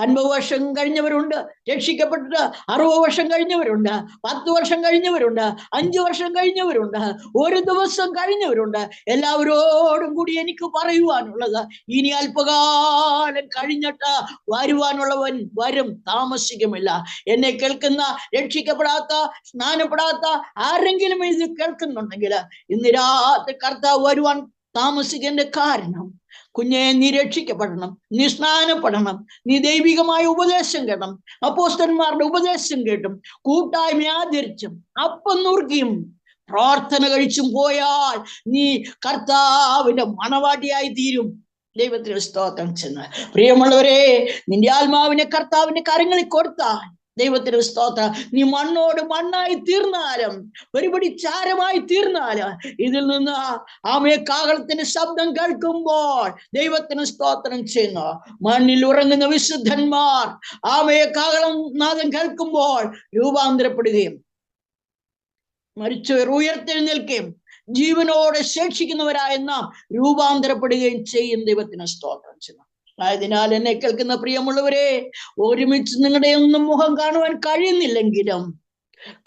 50 വർഷം കഴിഞ്ഞവരുണ്ട്, രക്ഷിക്കപ്പെട്ടിട്ട് 60 വർഷം കഴിഞ്ഞവരുണ്ട്, 10 വർഷം കഴിഞ്ഞവരുണ്ട്, 5 വർഷം കഴിഞ്ഞവരുണ്ട്, ഒരു ദിവസം കഴിഞ്ഞവരുണ്ട്. എല്ലാവരോടും കൂടി എനിക്ക് പറയുവാനുള്ളത്, ഇനി അല്പകാലം കഴിഞ്ഞിട്ട് വരുവാനുള്ളവൻ വരും, താമസിക്കുമില്ല. എന്നെ കേൾക്കുന്ന രക്ഷിക്കപ്പെടാത്ത സ്നാനപ്പെടാത്ത ആരെങ്കിലും ഇത് കേൾക്കുന്നുണ്ടെങ്കിൽ ഇന്ന് രാത്രി കർത്താവ് വരുവാൻ താമസിക്കേണ്ട കാരണം, കുഞ്ഞെ, നീ രക്ഷിക്കപ്പെടണം, നീ സ്നാനപ്പെടണം, നീ ദൈവികമായ ഉപദേശം കേട്ടും അപ്പോസ്തലന്മാരുടെ ഉപദേശം കേട്ടും കൂട്ടായ്മ ആചരിച്ചും അപ്പം നുറുക്കിയും പ്രാർത്ഥന കഴിച്ചും പോയാൽ നീ കർത്താവിന്റെ മണവാട്ടിയായി തീരും. ദൈവത്തിന് സ്തോത്രം ചെന്ന് പ്രിയമുള്ളവരെ, നിന്റെ ആത്മാവിനെ കർത്താവിന്റെ കരങ്ങളിൽ കൊടുത്താൽ ദൈവത്തിന് സ്തോത്രം. നീ മണ്ണോട് മണ്ണായി തീർന്നാലും ഒരുപടി ചാരമായി തീർന്നാലും ഇതിൽ നിന്ന് ആമേ കാഹളത്തിന്റെ ശബ്ദം കേൾക്കുമ്പോൾ ദൈവത്തിന് സ്തോത്രം ചെയ്യുന്നു. മണ്ണിൽ ഉറങ്ങുന്ന വിശുദ്ധന്മാർ ആമേ കാഹളം നാദം കേൾക്കുമ്പോൾ രൂപാന്തരപ്പെടുകയും മരിച്ചവർ ഉയർത്തെഴുന്നേൽക്കുകയും ജീവനോടെ ശേഷിക്കുന്നവരായ നാം രൂപാന്തരപ്പെടുകയും ചെയ്യും. ദൈവത്തിന് സ്തോത്രം ചെയ്യുന്നു. ആയതിനാൽ എന്നെ കേൾക്കുന്ന പ്രിയമുള്ളവരെ, ഒരുമിച്ച് നിങ്ങളുടെ ഒന്നും മുഖം കാണുവാൻ കഴിയുന്നില്ലെങ്കിലും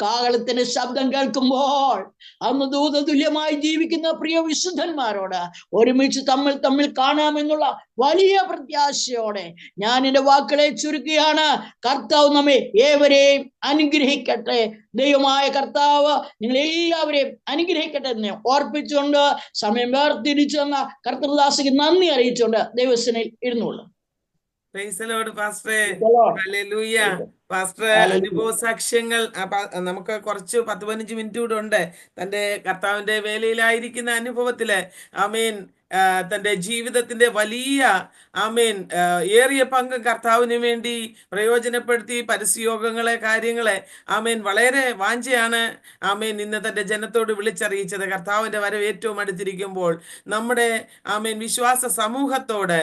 കാഹളത്തിന്റെ ശബ്ദം കേൾക്കുമ്പോൾ അന്ന് ദൂതതുല്യമായി ജീവിക്കുന്ന പ്രിയ വിശുദ്ധന്മാരോട് ഒരുമിച്ച് തമ്മിൽ കാണാമെന്നുള്ള വലിയ പ്രത്യാശയോടെ ഞാൻ എന്റെ വാക്കുകളെ ചുരുക്കുകയാണ്. കർത്താവ് നമ്മെ ഏവരെയും അനുഗ്രഹിക്കട്ടെ. ദൈവമായ കർത്താവ് നിങ്ങളെല്ലാവരെയും അനുഗ്രഹിക്കട്ടെ എന്ന് ഓർപ്പിച്ചുകൊണ്ട് സമയം വേർതിരിച്ചു തന്ന കർത്തൃദാസിക്ക് നന്ദി അറിയിച്ചുകൊണ്ട് ദൈവസേനയിൽ ഇരുന്നുള്ളൂ. പ്രൈസ് ദി ലോർഡ് പാസ്റ്ററെ. ഹല്ലേലൂയ. Pastor hallelujah. അനുഭവ സാക്ഷ്യങ്ങൾ നമുക്ക് കുറച്ച് 10-15 മിനിറ്റ് കൂടെ ഉണ്ട്. തന്റെ കർത്താവിന്റെ വേലയിലായിരിക്കുന്ന അനുഭവത്തില് ആമേൻ തന്റെ ജീവിതത്തിന്റെ വലിയ ആമേൻ ഏറിയ പങ്ക് കർത്താവിന് വേണ്ടി പ്രയോജനപ്പെടുത്തി പരസ്യയോഗങ്ങളെ കാര്യങ്ങളെ ആമേൻ വളരെ വാഞ്ചയാണ് ആമേൻ ഇന്ന് തന്റെ ജനത്തോട് വിളിച്ചറിയിച്ചത്. കർത്താവിന്റെ വരവ് ഏറ്റവും അടുത്തിരിക്കുമ്പോൾ നമ്മുടെ ആമേൻ വിശ്വാസ സമൂഹത്തോട്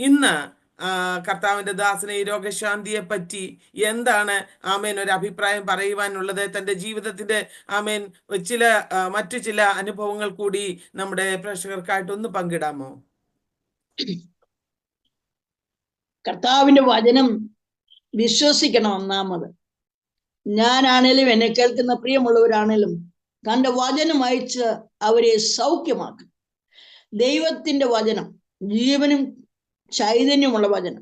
ഇന്ന് കർത്താവിന്റെ ദാസനെ ഈ രോഗശാന്തിയെ പറ്റി എന്താണ് ആമേൻ ഒരു അഭിപ്രായം പറയുവാനുള്ളത്? തന്റെ ജീവിതത്തിന്റെ ആമേൻ മറ്റു ചില അനുഭവങ്ങൾ കൂടി നമ്മുടെ പ്രേക്ഷകർക്കായിട്ട് ഒന്ന് പങ്കിടാമോ? കർത്താവിന്റെ വചനം വിശ്വസിക്കണം. ഒന്നാമത് ഞാനാണേലും എന്നെ കേൾക്കുന്ന പ്രിയമുള്ളവരാണേലും തന്റെ വചനം അയച്ച് അവരെ സൗഖ്യമാക്കും. ദൈവത്തിന്റെ വചനം ജീവനും ചൈതന്യമുള്ള വചനം.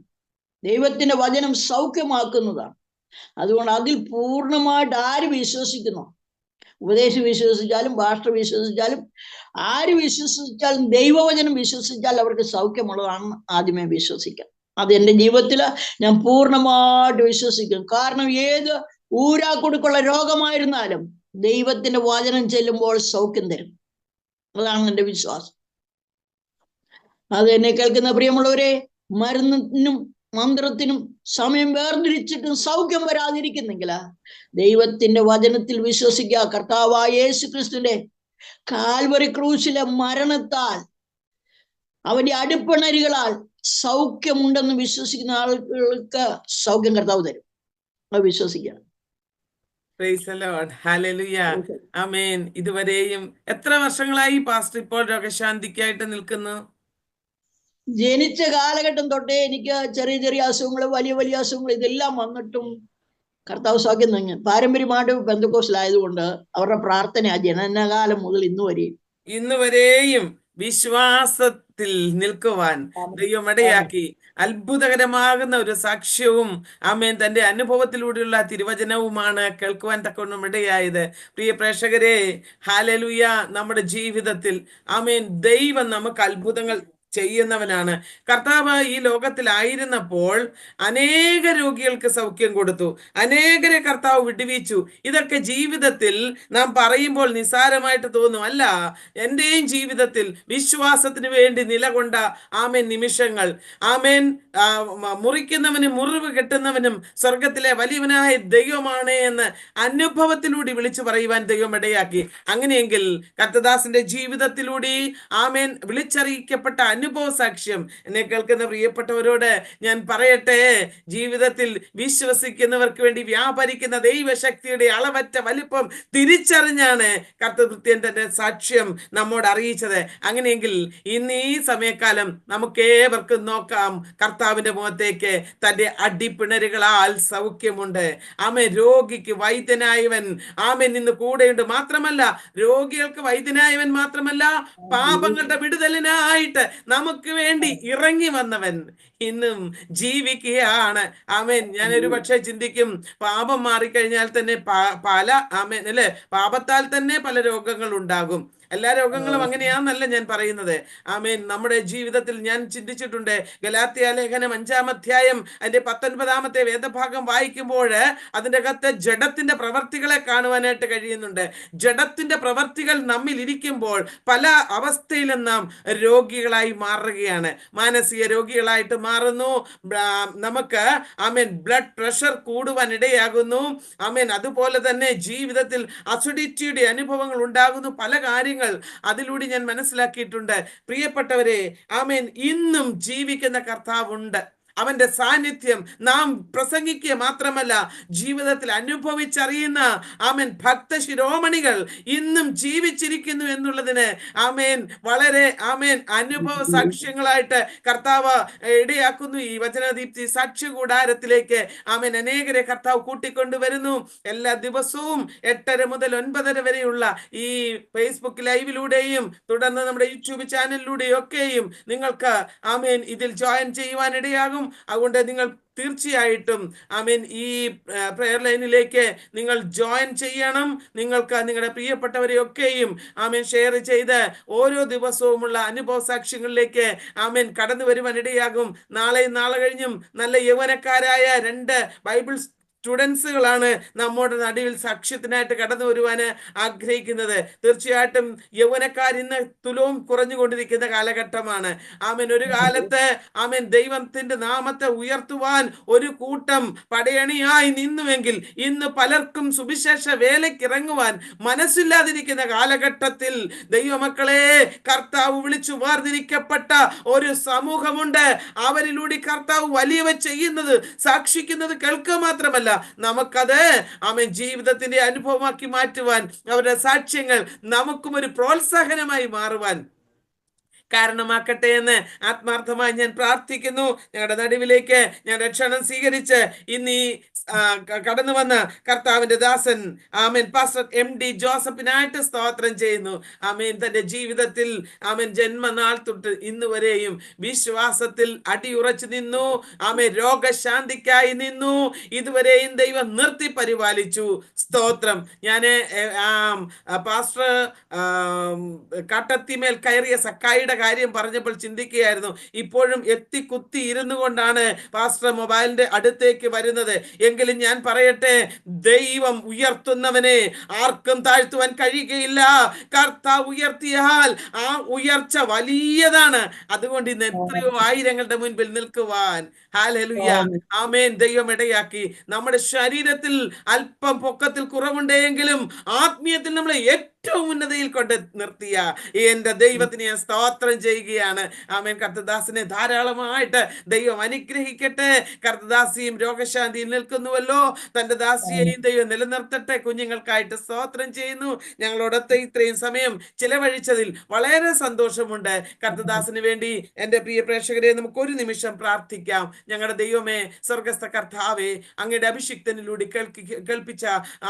ദൈവത്തിന്റെ വചനം സൗഖ്യമാക്കുന്നതാണ്. അതുകൊണ്ട് അതിൽ പൂർണ്ണമായിട്ട് ആര് വിശ്വസിക്കുന്നു, ഉപദേശം വിശ്വസിച്ചാലും ഭാഷ വിശ്വസിച്ചാലും ആര് വിശ്വസിച്ചാലും ദൈവവചനം വിശ്വസിച്ചാൽ അവർക്ക് സൗഖ്യമുള്ളതാണെന്ന് ആദ്യമേ വിശ്വസിക്കാം. അത് എൻ്റെ ജീവിതത്തിൽ ഞാൻ പൂർണ്ണമായിട്ട് വിശ്വസിക്കും. കാരണം ഏത് ഊരാക്കുടുക്കുള്ള രോഗമായിരുന്നാലും ദൈവത്തിന്റെ വചനം ചെല്ലുമ്പോൾ സൗഖ്യം തരും. അതാണ് എൻ്റെ വിശ്വാസം. അത് എന്നെ കേൾക്കുന്ന പ്രിയമുള്ളവരെ, മരുന്നിനും മന്ത്രത്തിനും സമയം വേർതിരിച്ചിട്ടും സൗഖ്യം വരാതിരിക്കുന്നെങ്കിൽ ദൈവത്തിന്റെ വചനത്തിൽ വിശ്വസിക്കുക. കർത്താവായ യേശു ക്രിസ്തുവിന്റെ കാൽവറി ക്രൂശിലെ മരണത്താൽ അവന്റെ അടിപ്പിണരുകളാൽ സൗഖ്യമുണ്ടെന്ന് വിശ്വസിക്കുന്ന ആളുകൾക്ക് സൗഖ്യം കർത്താവ് തരും. അത് വിശ്വസിക്കുക. ആമേൻ. ഇതുവരെയും എത്ര വർഷങ്ങളായി പാസ്റ്റർ ഇപ്പോൾ രോഗശാന്തിക്കായിട്ട് നിൽക്കുന്നു? ജനിച്ച കാലഘട്ടം തൊട്ടേ എനിക്ക് ചെറിയ ചെറിയ അസുഖങ്ങൾ, വലിയ വലിയ അസുഖങ്ങൾ ഇതെല്ലാം വന്നിട്ടും കർത്താവ് സൗഖ്യം തന്നെ. പാരമ്പര്യമായിട്ട് പെന്തക്കോസ്റ്റിലായതുകൊണ്ട് അവരുടെ പ്രാർത്ഥന ജനനകാലം മുതൽ ഇന്ന് വരെയും വിശ്വാസത്തിൽ നിൽക്കുവാൻ ദൈവം ഇടയാക്കി. അത്ഭുതകരമാകുന്ന ഒരു സാക്ഷ്യവും ആമേൻ തന്റെ അനുഭവത്തിലൂടെയുള്ള തിരുവചനവുമാണ് കേൾക്കുവാൻ തക്കവണ്ണം ഇടയായത്. പ്രിയ പ്രേക്ഷകരെ, ഹല്ലേലൂയ. നമ്മുടെ ജീവിതത്തിൽ ആമേൻ ദൈവം നമുക്ക് അത്ഭുതങ്ങൾ ചെയ്യുന്നവനാണ്. കർത്താവ് ഈ ലോകത്തിലായിരുന്നപ്പോൾ അനേക രോഗികൾക്ക് സൗഖ്യം കൊടുത്തു, അനേകരെ കർത്താവ് വിടുവിച്ചു. ഇതൊക്കെ ജീവിതത്തിൽ നാം പറയുമ്പോൾ നിസ്സാരമായിട്ട് തോന്നും. അല്ല, എൻ്റെയും ജീവിതത്തിൽ വിശ്വാസത്തിന് വേണ്ടി നിലകൊണ്ട ആമേൻ നിമിഷങ്ങൾ, ആമേൻ മുറിക്കുന്നവനും മുറിവ് കെട്ടുന്നവനും സ്വർഗത്തിലെ വലിയവനായ ദൈവമാണ് എന്ന് അനുഭവത്തിലൂടെ വിളിച്ചു പറയുവാൻ ദൈവം ഇടയാക്കി. അങ്ങനെയെങ്കിൽ കർത്തദാസിന്റെ ജീവിതത്തിലൂടെ ആമേൻ വിളിച്ചറിയിക്കപ്പെട്ട അനുഭവ സാക്ഷ്യം എന്നെ കേൾക്കുന്ന പ്രിയപ്പെട്ടവരോട് ഞാൻ പറയട്ടെ. ജീവിതത്തിൽ വിശ്വസിക്കുന്നവർക്ക് വേണ്ടി വ്യാപരിക്കുന്ന ദൈവശക്തിയുടെ അളവറ്റ വലിപ്പം തിരിച്ചറിഞ്ഞാണ് കർത്തൃത്യൻ തന്റെ സാക്ഷ്യം നമ്മോട് അറിയിച്ചത്. അങ്ങനെയെങ്കിൽ ഇന്ന് ഈ സമയക്കാലം നമുക്കേവർക്കും നോക്കാം കർത്താവിന്റെ മുഖത്തേക്ക്. തന്റെ അടിപ്പിണരുകളാൽ സൗഖ്യമുണ്ട്. ആമേൻ. രോഗിക്ക് വൈദ്യനായവൻ ആമേൻ ഇന്ന് കൂടെയുണ്ട്. മാത്രമല്ല, രോഗികൾക്ക് വൈദ്യനായവൻ മാത്രമല്ല, പാപങ്ങളുടെ വിടുതലിനായിട്ട് നമുക്ക് വേണ്ടി ഇറങ്ങി വന്നവൻ ഇന്നും ജീവിക്കുകയാണ്. ആമേൻ. ഞാനൊരു പക്ഷെ ചിന്തിക്കും, പാപം മാറിക്കഴിഞ്ഞാൽ തന്നെ പല ആമേൻ അല്ലെ, പാപത്താൽ തന്നെ പല രോഗങ്ങൾ ഉണ്ടാകും. എല്ലാ രോഗങ്ങളും അങ്ങനെയാണെന്നല്ല ഞാൻ പറയുന്നത്. ആമേൻ. നമ്മുടെ ജീവിതത്തിൽ ഞാൻ ചിന്തിച്ചിട്ടുണ്ട്. ഗലാത്യ ലേഖനം 5-ാം അധ്യായം അതിന്റെ 19-ാമത്തെ വേദഭാഗം വായിക്കുമ്പോൾ അതിൻ്റെ അകത്ത് ജഡത്തിന്റെ പ്രവർത്തികളെ കാണുവാനായിട്ട് കഴിയുന്നുണ്ട്. ജഡത്തിന്റെ പ്രവർത്തികൾ നമ്മിൽ ഇരിക്കുമ്പോൾ പല അവസ്ഥയിലും നാം രോഗികളായി മാറുകയാണ്. മാനസിക രോഗികളായിട്ട് മാറുന്നു. നമുക്ക് ആമേൻ ബ്ലഡ് പ്രഷർ കൂടുവാൻ ഇടയാകുന്നു. ആമേൻ. അതുപോലെ തന്നെ ജീവിതത്തിൽ അസിഡിറ്റിയുടെ അനുഭവങ്ങൾ ഉണ്ടാകുന്നു. പല കാര്യങ്ങൾ അതിലൂടെ ഞാൻ മനസ്സിലാക്കിയിട്ടുണ്ട്. പ്രിയപ്പെട്ടവരെ, ആമേൻ, ഇന്നും ജീവിക്കുന്ന കർത്താവുണ്ട്. അവന്റെ സാന്നിധ്യം നാം പ്രസംഗിക്കുക മാത്രമല്ല, ജീവിതത്തിൽ അനുഭവിച്ചറിയുന്ന ആമേൻ ഭക്ത ശിരോമണികൾ ഇന്നും ജീവിച്ചിരിക്കുന്നു എന്നുള്ളതിന് ആമേൻ വളരെ ആമേൻ അനുഭവ സാക്ഷ്യങ്ങളായിട്ട് കർത്താവ് ഇടയാക്കുന്നു. ഈ വചനദീപ്തി സാക്ഷ്യ കൂടാരത്തിലേക്ക് ആമേൻ അനേകരെ കർത്താവ് കൂട്ടിക്കൊണ്ടുവരുന്നു. എല്ലാ ദിവസവും 8:30 മുതൽ 9:30 വരെയുള്ള ഈ ഫേസ്ബുക്ക് ലൈവിലൂടെയും തുടർന്ന് നമ്മുടെ യൂട്യൂബ് ചാനലിലൂടെയും ഒക്കെയും നിങ്ങൾക്ക് ആമേൻ ഇതിൽ ജോയിൻ ചെയ്യുവാൻ ഇടയാകും. അതുകൊണ്ട് നിങ്ങൾ തീർച്ചയായിട്ടും ആമേൻ ഈ പ്രെയർ ലൈനിലേക്ക് നിങ്ങൾ ജോയിൻ ചെയ്യണം. നിങ്ങൾക്ക് നിങ്ങളുടെ പ്രിയപ്പെട്ടവരെയൊക്കെയും ആമേൻ ഷെയർ ചെയ്ത് ഓരോ ദിവസവുമുള്ള അനുഭവ സാക്ഷ്യങ്ങളിലേക്ക് ആമേൻ കടന്നു വരുവാൻ ഇടയാകും. നാളെയും നാളെ കഴിഞ്ഞും നല്ല യൗവനക്കാരായ 2 ബൈബിൾ സ്റ്റുഡൻസുകളാണ് നമ്മുടെ നടുവിൽ സാക്ഷ്യത്തിനായിട്ട് കടന്നു വരുവാൻ ആഗ്രഹിക്കുന്നത്. തീർച്ചയായിട്ടും യൗവനക്കാർ ഇന്ന് തുലവും കുറഞ്ഞുകൊണ്ടിരിക്കുന്ന കാലഘട്ടമാണ്. ആമേൻ. ഒരു കാലത്ത് ആമേൻ ദൈവത്തിന്റെ നാമത്തെ ഉയർത്തുവാൻ ഒരു കൂട്ടം പടയണിയായി നിന്നുവെങ്കിൽ ഇന്ന് പലർക്കും സുവിശേഷ വേലയ്ക്ക് ഇറങ്ങുവാൻ മനസ്സില്ലാതിരിക്കുന്ന കാലഘട്ടത്തിൽ ദൈവമക്കളെ, കർത്താവ് വിളിച്ചു വേർതിരിക്കപ്പെട്ട ഒരു സമൂഹമുണ്ട്. അവരിലൂടെ കർത്താവ് വലിയവ ചെയ്യുന്നത് സാക്ഷിക്കുന്നത് കേൾക്കുക മാത്രമല്ല, നമുക്കത് ആമേൻ ജീവിതത്തിന്റെ അനുഭവമാക്കി മാറ്റുവാൻ, അവരുടെ സാക്ഷ്യങ്ങൾ നമുക്കും ഒരു പ്രോത്സാഹനമായി മാറുവാൻ കാരണമാക്കട്ടെ എന്ന് ആത്മാർത്ഥമായി ഞാൻ പ്രാർത്ഥിക്കുന്നു. ഞങ്ങളുടെ നടുവിലേക്ക് ഞാൻ രക്ഷണം സ്വീകരിച്ച് ഇന്ന് ഈ കടന്നു വന്ന കർത്താവിന്റെ ദാസൻ ആമേൻ പാസ്റ്റർ MD ജോസഫിനായിട്ട് സ്തോത്രം ചെയ്യുന്നു. ആമേൻ. തന്റെ ജീവിതത്തിൽ ആമേൻ ജന്മനാൾ തൊട്ട് ഇന്ന് വരെയും വിശ്വാസത്തിൽ അടിയുറച്ചു നിന്നു. ആമേൻ. രോഗശാന്തിക്കായി നിന്നു. ഇതുവരെയും ദൈവം നിർത്തി പരിപാലിച്ചു. സ്തോത്രം. ഞാന് പാസ്റ്റർ കാട്ടത്തിമേൽ കയറിയ സക്കായിയുടെ കാര്യം പറഞ്ഞപ്പോൾ ചിന്തിക്കുകയായിരുന്നു. ഇപ്പോഴും കുത്തി ഇരുന്നു കൊണ്ടാണ് പാസ്റ്റർ മൊബൈലിന്റെ അടുത്തേക്ക് വരുന്നത്. എങ്കിലും ഞാൻ പറയട്ടെ, ദൈവം ഉയർത്തുന്നവനെ ആർക്കും താഴ്ത്തുവാൻ കഴിയുകയില്ല. കർത്താവ് ഉയർത്തിയാൽ ആ ഉയർച്ച വലിയതാണ്. അതുകൊണ്ട് ഇന്ന് എത്രയോ ആയിരങ്ങളുടെ മുൻപിൽ നിൽക്കുവാൻ ഹല്ലേലൂയ ആമേൻ ദൈവം ഇടയാക്കി. നമ്മുടെ ശരീരത്തിൽ അല്പം പൊക്കത്തിൽ കുറവുണ്ടെങ്കിലും ആത്മീയത്തിൽ നമ്മളെ ഏറ്റവും ഉന്നതയിൽ കൊണ്ട് നിർത്തിയ എന്റെ ദൈവത്തിന് ഞാൻ സ്തോത്രം ചെയ്യുകയാണ്. ആമേൻ. കർത്തദാസിനെ ധാരാളമായിട്ട് ദൈവം അനുഗ്രഹിക്കട്ടെ. കർത്തദാസിയും രോഗശാന്തിയിൽ നിൽക്കുന്നുവല്ലോ. തന്റെ ദാസിയെയും ദൈവം നിലനിർത്തട്ടെ. കുഞ്ഞുങ്ങൾക്കായിട്ട് സ്തോത്രം ചെയ്യുന്നു. ഞങ്ങളോടൊത്ത് ഇത്രയും സമയം ചിലവഴിച്ചതിൽ വളരെ സന്തോഷമുണ്ട്. കർത്തദാസിന് വേണ്ടി എന്റെ പ്രിയ പ്രേക്ഷകരെ നമുക്കൊരു നിമിഷം പ്രാർത്ഥിക്കാം. ഞങ്ങളുടെ ദൈവമേ, സ്വർഗസ്ഥ കർത്താവേ, അങ്ങയുടെ അഭിഷിക്തനിലൂടെ കേൾപ്പിച്ച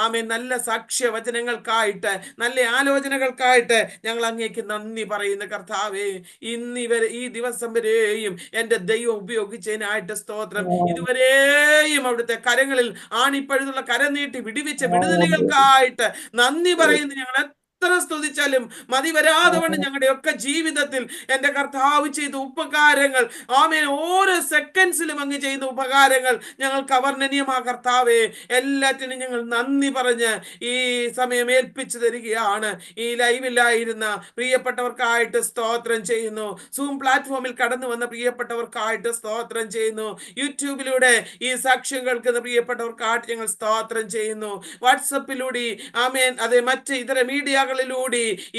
ആമേൻ നല്ല സാക്ഷ്യ വചനങ്ങൾക്കായിട്ട്, നല്ല ആലോചനകൾക്കായിട്ട് ഞങ്ങൾ അങ്ങേക്ക് നന്ദി പറയുന്ന കർത്താവേ. ഇന്നിവരെ ഈ ദിവസം വരെയും എന്റെ ദൈവം ഉപയോഗിച്ചതിനായിട്ട് സ്തോത്രം. ഇതുവരെയും അവിടുത്തെ കരങ്ങളിൽ ആണിപ്പഴുതുള്ള കരം നീട്ടി വിടുവിച്ച വിടുതലുകൾക്കായിട്ട് നന്ദി പറയുന്നു. ഞങ്ങൾ എത്ര സ്തുതിച്ചാലും മതി വരാതെ വണ്ണം ഞങ്ങളുടെയൊക്കെ ജീവിതത്തിൽ എന്റെ കർത്താവ് ചെയ്ത ഉപകാരങ്ങൾ, ആമേൻ, ഓരോ സെക്കൻഡ്സിലും അങ്ങ് ചെയ്ത ഉപകാരങ്ങൾ ഞങ്ങൾക്ക് അവർണ്ണനീയമാ കർത്താവേ. എല്ലാറ്റിനും ഞങ്ങൾ നന്ദി പറഞ്ഞ് ഈ സമയം ഏൽപ്പിച്ചു തരികയാണ്. ഈ ലൈവിലായിരുന്ന പ്രിയപ്പെട്ടവർക്കായിട്ട് സ്തോത്രം ചെയ്യുന്നു. സൂം പ്ലാറ്റ്ഫോമിൽ കടന്നു വന്ന പ്രിയപ്പെട്ടവർക്കായിട്ട് സ്തോത്രം ചെയ്യുന്നു. യൂട്യൂബിലൂടെ ഈ സാക്ഷ്യം കേൾക്കുന്ന പ്രിയപ്പെട്ടവർക്കായിട്ട് ഞങ്ങൾ സ്തോത്രം ചെയ്യുന്നു. വാട്സപ്പിലൂടെ ആമേൻ, അതെ, മറ്റ് ഇതര മീഡിയ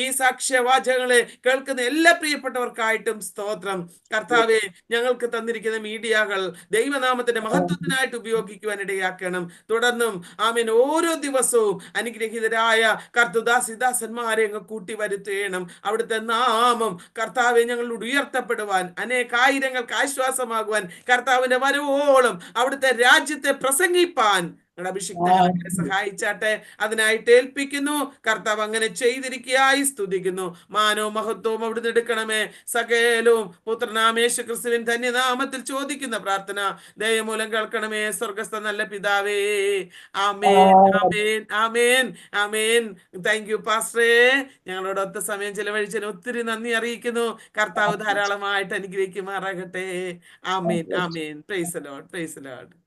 ഈ സാക്ഷ്യവാചകങ്ങളെ കേൾക്കുന്ന എല്ലാ പ്രിയപ്പെട്ടവർക്കായിട്ടും സ്തോത്രം. കർത്താവെ, ഞങ്ങൾക്ക് തന്നിരിക്കുന്ന മീഡിയകൾ ദൈവനാമത്തിന്റെ മഹത്വത്തിനായിട്ട് ഉപയോഗിക്കുവാൻ ഇടയാക്കണം. തുടർന്നും ആമേൻ ഓരോ ദിവസവും അനുഗ്രഹീതരായ കർത്തദാസിദാസന്മാരെ അങ്ങ് കൂട്ടി വരുത്തേണം. അവിടുത്തെ നാമം കർത്താവെ ഞങ്ങളോട് ഉയർത്തപ്പെടുവാൻ, അനേകായിരങ്ങൾക്ക് ആശ്വാസമാകുവാൻ, കർത്താവിന്റെ വരവോളം അവിടുത്തെ രാജ്യത്തെ പ്രസംഗിപ്പാൻ അഭിഷിക്തനെ സഹായിച്ചാട്ടെ. അതിനായിട്ട് ഏൽപ്പിക്കുന്നു. കർത്താവ് അങ്ങനെ ചെയ്തിരിക്കുകയായി സ്തുതിക്കുന്നു. മാനവും മഹത്വവും അവിടുന്ന് എടുക്കണമേ. സകലവും പുത്രനാമേശു ക്രിസ്തുവിൻ ധന്യനാമത്തിൽ ചോദിക്കുന്ന പ്രാർത്ഥന ദയമൂലം കേൾക്കണമേ. സ്വർഗസ്ഥ നല്ല പിതാവേ. ആമേൻ, ആമേൻ, ആമേൻ, ആമേൻ. Thank you പാസ്റ്ററേ. ഞങ്ങളോടൊത്ത സമയം ചെലവഴിച്ചതിന് ഒത്തിരി നന്ദി അറിയിക്കുന്നു. കർത്താവ് ധാരാളമായിട്ട് അനുഗ്രഹിക്കുമാറാകട്ടെ. ആമേൻ, ആമേൻ. Praise the lord, praise the Lord.